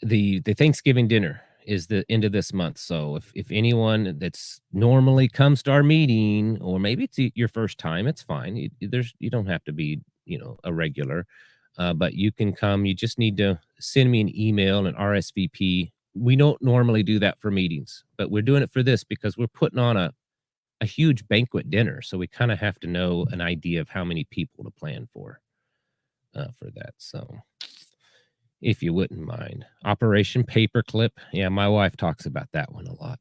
the Thanksgiving dinner is the end of this month. So if anyone that's normally comes to our meeting, or maybe it's your first time, it's fine. You don't have to be, a regular, but you can come. You just need to send me an email and RSVP. We don't normally do that for meetings, but we're doing it for this because we're putting on a huge banquet dinner. So we kind of have to know an idea of how many people to plan for that. So if you wouldn't mind. Operation Paperclip. Yeah, my wife talks about that one a lot.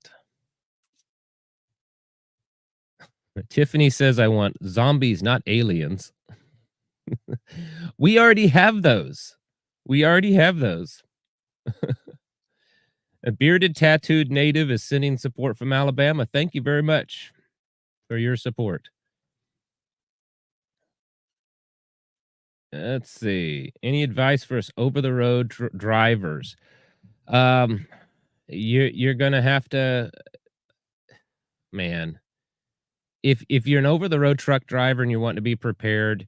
Tiffany says, I want zombies, not aliens. We already have those. A bearded, tattooed native is sending support from Alabama. Thank you very much for your support. Let's see. Any advice for us over-the-road drivers? You're gonna have to, man. If you're an over-the-road truck driver and you want to be prepared,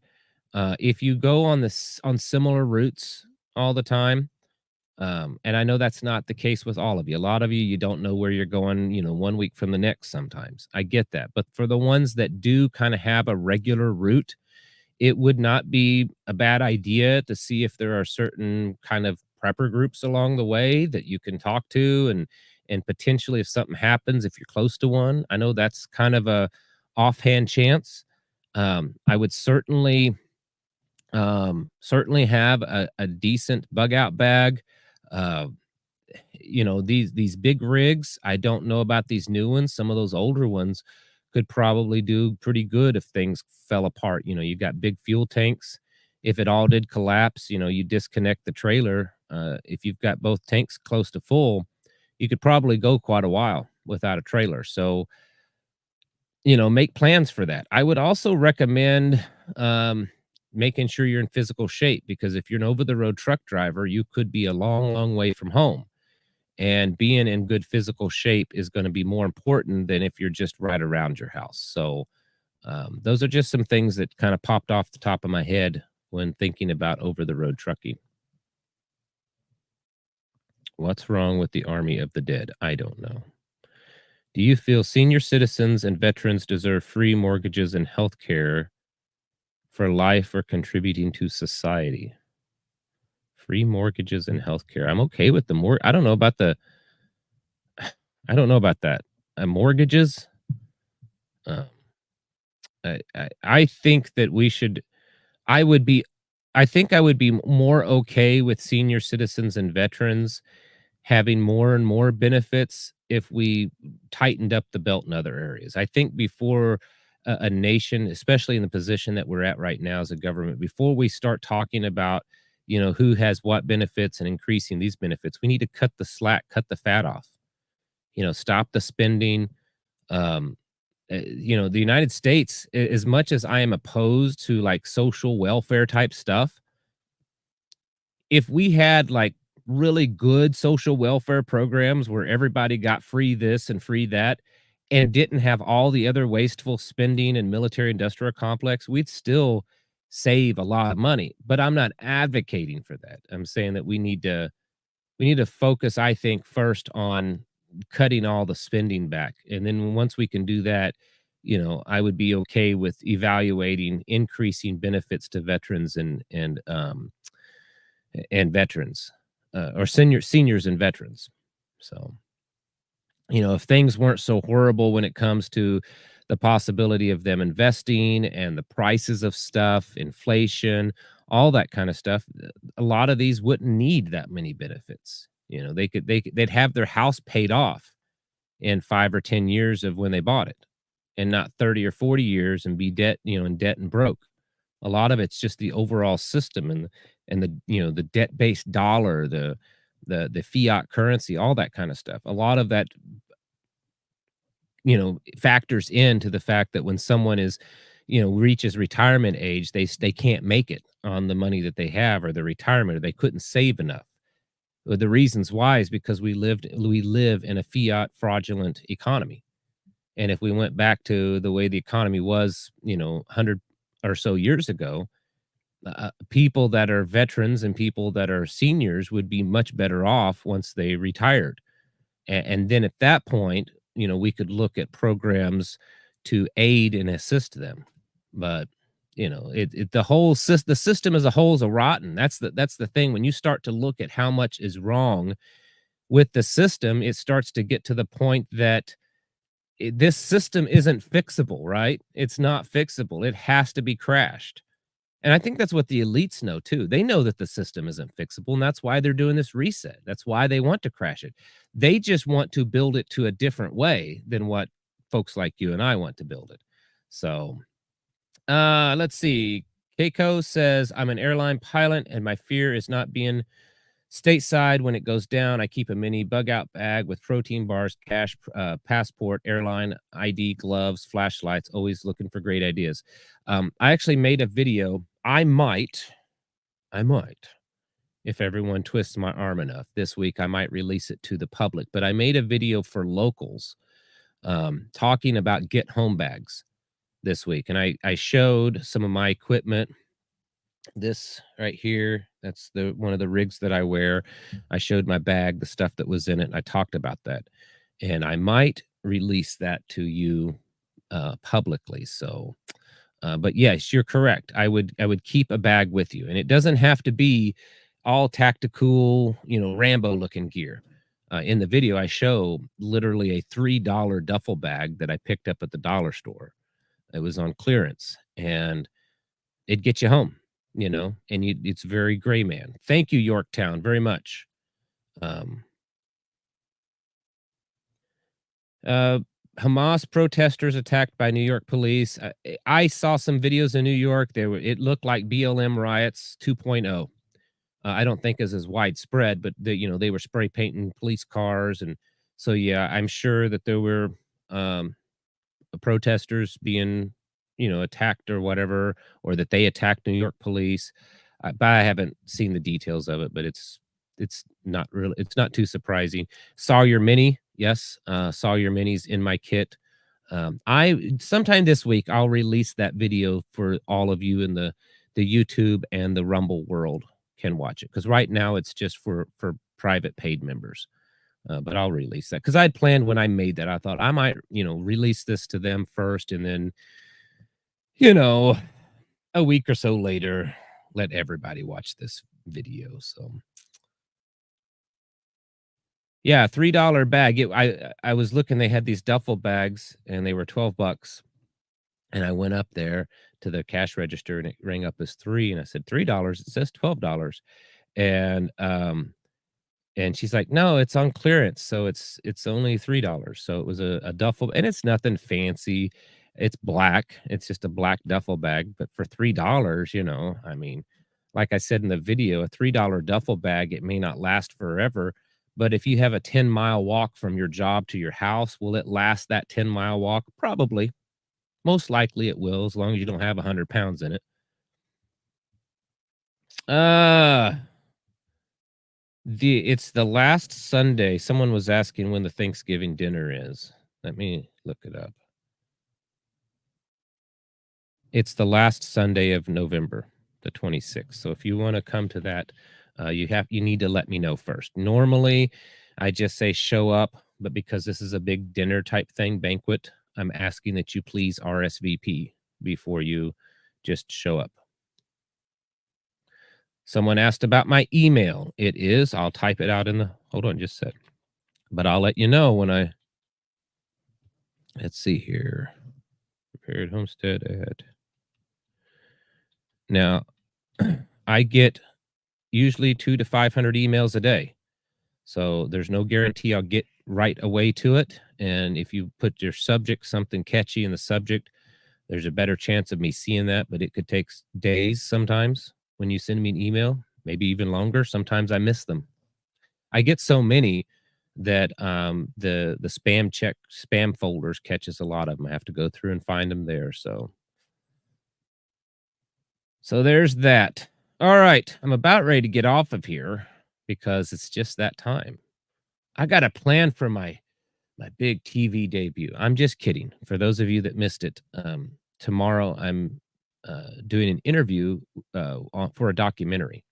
if you go on similar routes all the time, and I know that's not the case with all of you. A lot of you don't know where you're going, 1 week from the next sometimes. I get that. But for the ones that do kind of have a regular route, it would not be a bad idea to see if there are certain kind of prepper groups along the way that you can talk to and potentially if something happens, if you're close to one. I know that's kind of a offhand chance. I would certainly have a decent bug out bag. Uh, these big rigs, I don't know about these new ones. Some of those older ones could probably do pretty good if things fell apart. You got big fuel tanks. If it all did collapse, you disconnect the trailer. If you've got both tanks close to full, you could probably go quite a while without a trailer. So, make plans for that. I would also recommend making sure you're in physical shape, because if you're an over the road truck driver, you could be a long, long way from home. And being in good physical shape is going to be more important than if you're just right around your house. So, those are just some things that kind of popped off the top of my head when thinking about over the road trucking. What's wrong with the Army of the Dead? I don't know. Do you feel senior citizens and veterans deserve free mortgages and health care for life or contributing to society? Free mortgages and health care. I'm okay with the more. I don't know about that. Mortgages. Um, I think that we should. I would be. I think I would be more okay with senior citizens and veterans having more and more benefits if we tightened up the belt in other areas. I think before a nation, especially in the position that we're at right now as a government, before we start talking about, who has what benefits and increasing these benefits, we need to cut the slack, cut the fat off, stop the spending. Um, the United States, as much as I am opposed to like social welfare type stuff, if we had like really good social welfare programs where everybody got free this and free that and didn't have all the other wasteful spending and military industrial complex, we'd still save a lot of money. But I'm not advocating for that. I'm saying that we need to focus, I think, first on cutting all the spending back. And then once we can do that, I would be okay with evaluating increasing benefits to veterans and veterans, or seniors and veterans. So, if things weren't so horrible when it comes to the possibility of them investing and the prices of stuff, inflation, all that kind of stuff, a lot of these wouldn't need that many benefits. They'd have their house paid off in 5 or 10 years of when they bought it, and not 30 or 40 years and be in debt and broke. A lot of it's just the overall system and the debt-based dollar, the fiat currency, all that kind of stuff. A lot of that, factors into the fact that when someone reaches retirement age, they can't make it on the money that they have, or the retirement, or they couldn't save enough. But the reasons why is because we live in a fiat fraudulent economy. And if we went back to the way the economy was, 100 or so years ago, people that are veterans and people that are seniors would be much better off once they retired. And then at that point, we could look at programs to aid and assist them. But the system as a whole is a rotten. That's the thing. When you start to look at how much is wrong with the system, it starts to get to the point that this system isn't fixable, right? It's not fixable. It has to be crashed. And I think that's what the elites know too. They know that the system isn't fixable, and that's why they're doing this reset. That's why they want to crash it. They just want to build it to a different way than what folks like you and I want to build it. So, let's see. Keiko says, I'm an airline pilot, and my fear is not being stateside. When it goes down, I keep a mini bug out bag with protein bars, cash, passport, airline ID, gloves, flashlights, always looking for great ideas. I actually made a video. I might, if everyone twists my arm enough this week, I might release it to the public. But I made a video for locals, talking about get home bags this week. And I showed some of my equipment. This right here, that's one of the rigs that I wear. I showed my bag, the stuff that was in it, and I talked about that. And I might release that to you publicly. So, but yes, you're correct. I would keep a bag with you, and it doesn't have to be all tactical, Rambo looking gear. In the video, I show literally a $3 duffel bag that I picked up at the dollar store. It was on clearance, and it gets you home, and it's very gray man. Thank you, Yorktown, very much. Um, Hamas protesters attacked by New York police. I saw some videos in New York. It looked like BLM riots 2.0. I don't think is as widespread, but they were spray painting police cars, and so yeah, I'm sure that there were um, protesters being attacked or whatever, or that they attacked New York police. But I haven't seen the details of it, but it's not too surprising. Saw your mini, yes, saw your minis in my kit. I sometime this week I'll release that video for all of you in the YouTube and the Rumble world can watch it, because right now it's just for private paid members. But I'll release that because I'd planned when I made that. I thought I might, release this to them first, and then, a week or so later, let everybody watch this video. So, yeah, $3 bag. I was looking. They had these duffel bags, and they were $12. And I went up there to the cash register, and it rang up as $3, and I said $3. It says $12, and she's like, "No, it's on clearance, so it's only $3." So it was a duffel, and it's nothing fancy. It's black. It's just a black duffel bag, but for $3, I mean, like I said in the video, a $3 duffel bag, it may not last forever, but if you have a 10-mile walk from your job to your house, will it last that 10-mile walk? Probably. Most likely it will, as long as you don't have 100 pounds in it. It's the last Sunday. Someone was asking when the Thanksgiving dinner is. Let me look it up. It's the last Sunday of November, the 26th. So if you want to come to that, you need to let me know first. Normally, I just say show up, but because this is a big dinner type thing, banquet, I'm asking that you please RSVP before you just show up. Someone asked about my email. It is, I'll type it out hold on just a sec. But I'll let you know when let's see here. Prepared Homestead ad. Now, I get usually 200 to 500 emails a day. So there's no guarantee I'll get right away to it. And if you put your subject, something catchy in the subject, there's a better chance of me seeing that, but it could take days sometimes when you send me an email, maybe even longer. Sometimes I miss them. I get so many that the spam folders catches a lot of them. I have to go through and find them there. So there's that. All right, I'm about ready to get off of here because it's just that time. I got a plan for my big TV debut. I'm just kidding. For those of you that missed it, tomorrow I'm doing an interview for a documentary,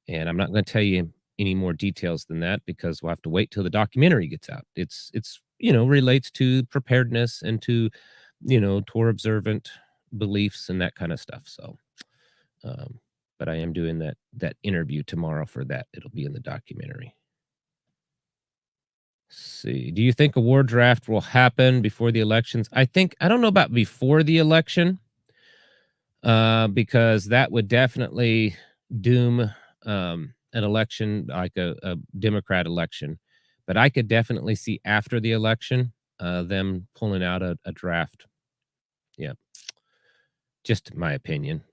and I'm not going to tell you any more details than that because we'll have to wait till the documentary gets out. It's relates to preparedness and to Torah observant beliefs and that kind of stuff. So, but I am doing that interview tomorrow for that. It'll be in the documentary. See, do you think a war draft will happen before the elections? I don't know about before the election, because that would definitely doom an election like a Democrat election. But I could definitely see after the election them pulling out a draft. Yeah, just my opinion.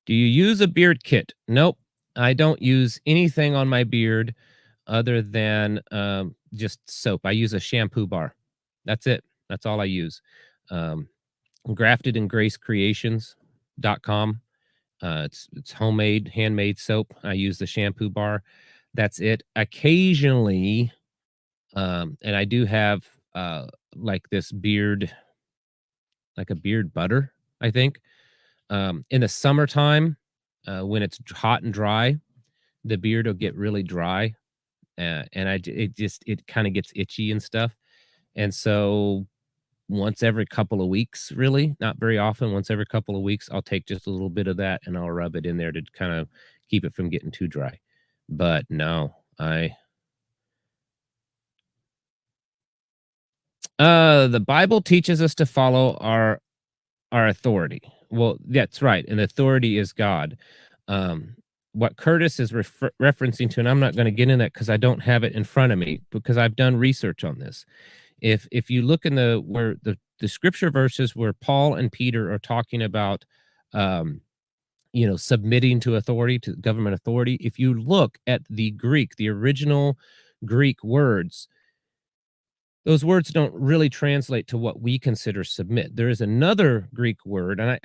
Do you use a beard kit? Nope, I don't use anything on my beard other than just soap. I use a shampoo bar. That's it. That's all I use. Grafted and gracecreations.com. It's homemade, handmade soap. I use the shampoo bar. That's it. Occasionally, and I do have like this beard, like a beard butter, I think. In the summertime, when it's hot and dry, the beard will get really dry. And it kind of gets itchy and stuff. And so once every couple of weeks, really, not very often, once every couple of weeks, I'll take just a little bit of that and I'll rub it in there to kind of keep it from getting too dry. But no, the Bible teaches us to follow our authority. Well, that's right, and authority is God. Um, what Curtis is referencing to, and I'm not going to get in that because I don't have it in front of me because I've done research on this. If you look in the scripture verses where Paul and Peter are talking about, um, submitting to authority, to government authority, if you look at the Greek, the original Greek words, those words don't really translate to what we consider submit. There is another Greek word, and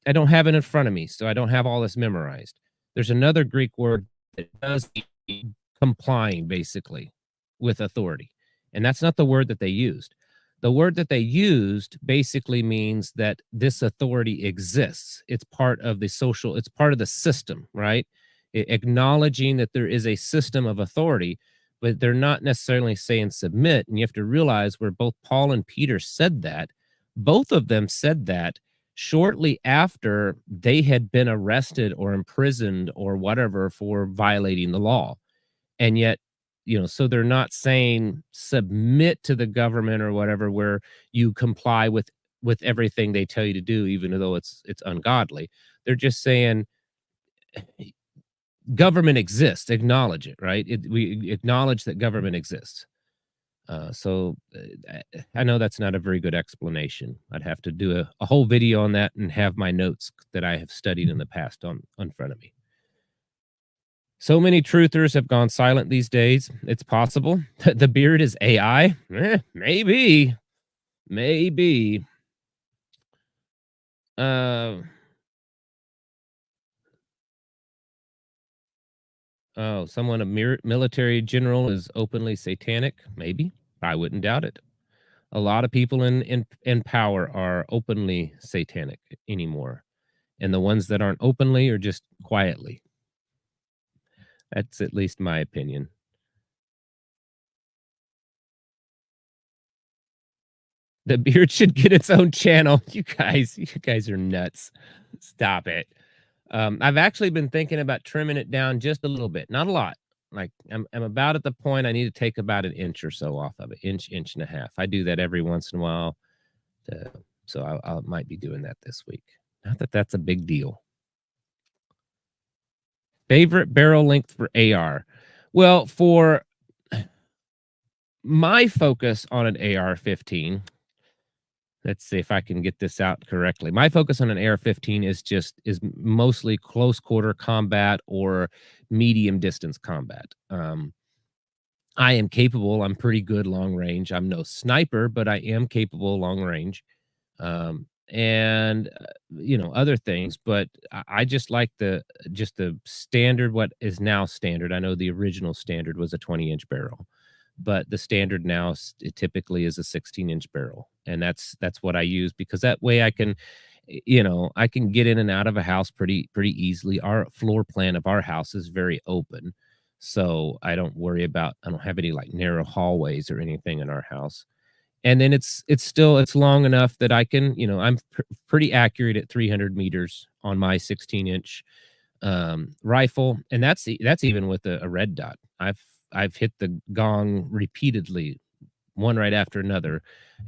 I don't have it in front of me, so I don't have all this memorized. There's another Greek word that does mean complying, basically, with authority, and that's not the word that they used. The word that they used basically means that this authority exists. It's part of the social, it's part of the system, right? Acknowledging that there is a system of authority, but they're not necessarily saying submit. And you have to realize where both Paul and Peter said that, both of them said that shortly after they had been arrested or imprisoned or whatever for violating the law. And yet, so they're not saying submit to the government or whatever, where you comply with everything they tell you to do, even though it's ungodly. They're just saying government exists, acknowledge it, right? We acknowledge that government exists. So I know that's not a very good explanation. I'd have to do a whole video on that and have my notes that I have studied in the past on front of me. So many truthers have gone silent these days. It's possible. The beard is AI. Maybe. Maybe. Oh, someone, a military general, is openly satanic? Maybe. I wouldn't doubt it. A lot of people in power are openly satanic anymore, and the ones that aren't openly are just quietly. That's at least my opinion. The beard should get its own channel. You guys are nuts. Stop it. I've actually been thinking about trimming it down just a little bit, not a lot. Like I'm about at the point I need to take about an inch or so off of it, inch and a half. I do that every once in a while, so I might be doing that this week. Not that that's a big deal. Favorite barrel length for AR? Well, for my focus on an AR-15, let's see if I can get this out correctly. My focus on an AR-15 is mostly close quarter combat or medium distance combat. I am capable. I'm pretty good long range. I'm no sniper, but I am capable long range. And other things, but I just like the standard, what is now standard. I know the original standard was a 20-inch barrel, but the standard now it typically is a 16-inch barrel, and that's what I use, because that way I can I can get in and out of a house pretty easily. Our floor plan of our house is very open, so I don't have any like narrow hallways or anything in our house. And then it's long enough that I can, I'm pretty accurate at 300 meters on my 16-inch rifle, and that's even with a red dot. I've hit the gong repeatedly, one right after another,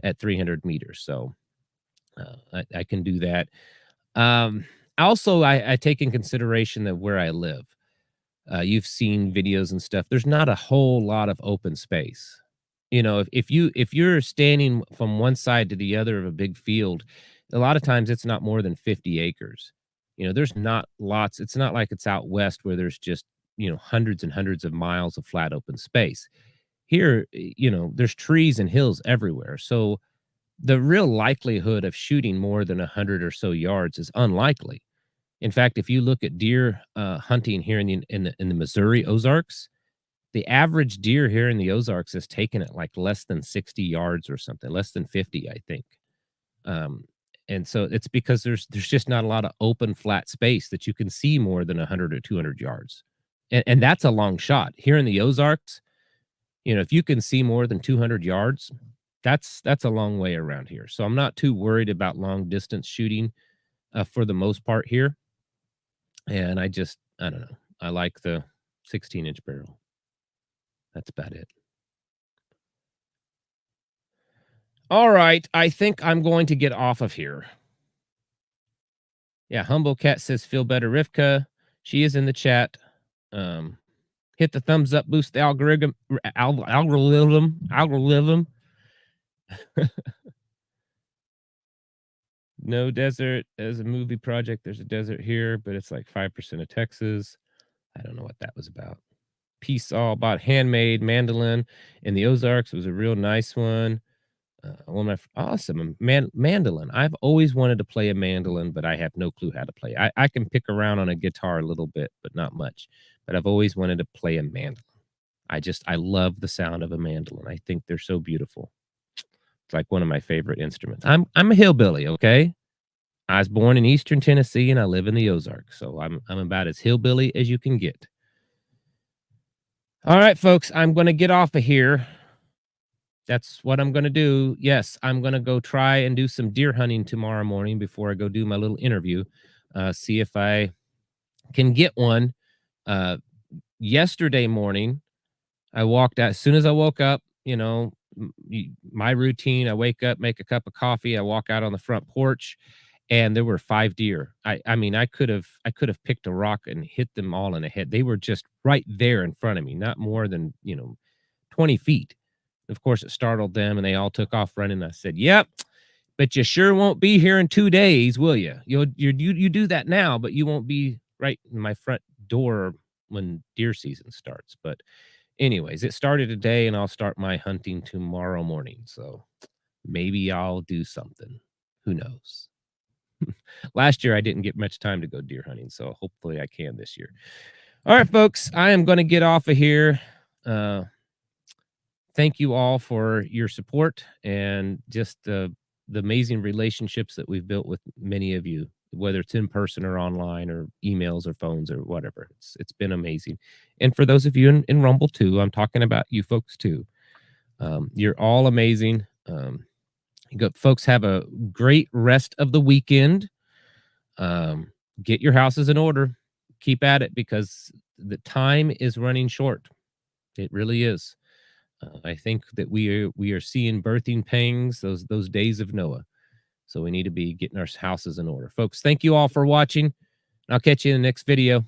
at 300 meters. So I can do that. Also, I take in consideration that where I live, you've seen videos and stuff. There's not a whole lot of open space. If you're standing from one side to the other of a big field, a lot of times it's not more than 50 acres. There's not lots. It's not like it's out west where there's just, hundreds and hundreds of miles of flat open space. Here, there's trees and hills everywhere. So the real likelihood of shooting more than 100 or so yards is unlikely. In fact, if you look at deer hunting here in the Missouri Ozarks, the average deer here in the Ozarks is taken at like less than 60 yards or something, less than 50, I think. And so it's because there's just not a lot of open flat space that you can see more than 100 or 200 yards. And that's a long shot. Here in the Ozarks, if you can see more than 200 yards, that's a long way around here. So I'm not too worried about long distance shooting for the most part here. And I don't know. I like the 16-inch barrel. That's about it. All right, I think I'm going to get off of here. Yeah, Humble Cat says, feel better, Rivka. She is in the chat. Hit the thumbs up, boost the algorithm. No desert as a movie project. There's a desert here, but it's like 5% of Texas. I don't know what that was about. Piece all about handmade mandolin in the Ozarks. It was a real nice one. One of my awesome mandolin. I've always wanted to play a mandolin, but I have no clue how to play. I can pick around on a guitar a little bit, but not much. But I've always wanted to play a mandolin. I love the sound of a mandolin. I think they're so beautiful. It's like one of my favorite instruments. I'm a hillbilly, okay? I was born in Eastern Tennessee and I live in the Ozarks, so I'm about as hillbilly as you can get. All right, folks, I'm going to get off of here. That's what I'm going to do. Yes, I'm going to go try and do some deer hunting tomorrow morning before I go do my little interview. See if I can get one. Yesterday morning, I walked out. As soon as I woke up, you know, my routine, I wake up, make a cup of coffee. I walk out on the front porch and there were 5 deer. I mean, I could have picked a rock and hit them all in the head. They were just right there in front of me, not more than, 20 feet. Of course, it startled them, and they all took off running. I said, yep, but you sure won't be here in 2 days, will you? You do that now, but you won't be right in my front door when deer season starts. But anyways, it started today, and I'll start my hunting tomorrow morning. So maybe I'll do something. Who knows? Last year, I didn't get much time to go deer hunting, so hopefully I can this year. All right, folks, I am going to get off of here. Thank you all for your support and just the amazing relationships that we've built with many of you, whether it's in person or online or emails or phones or whatever. It's been amazing. And for those of you in Rumble too, I'm talking about you folks too. You're all amazing. Folks, have a great rest of the weekend. Get your houses in order. Keep at it because the time is running short. It really is. I think that we are seeing birthing pangs, those days of Noah. So we need to be getting our houses in order. Folks, thank you all for watching. I'll catch you in the next video.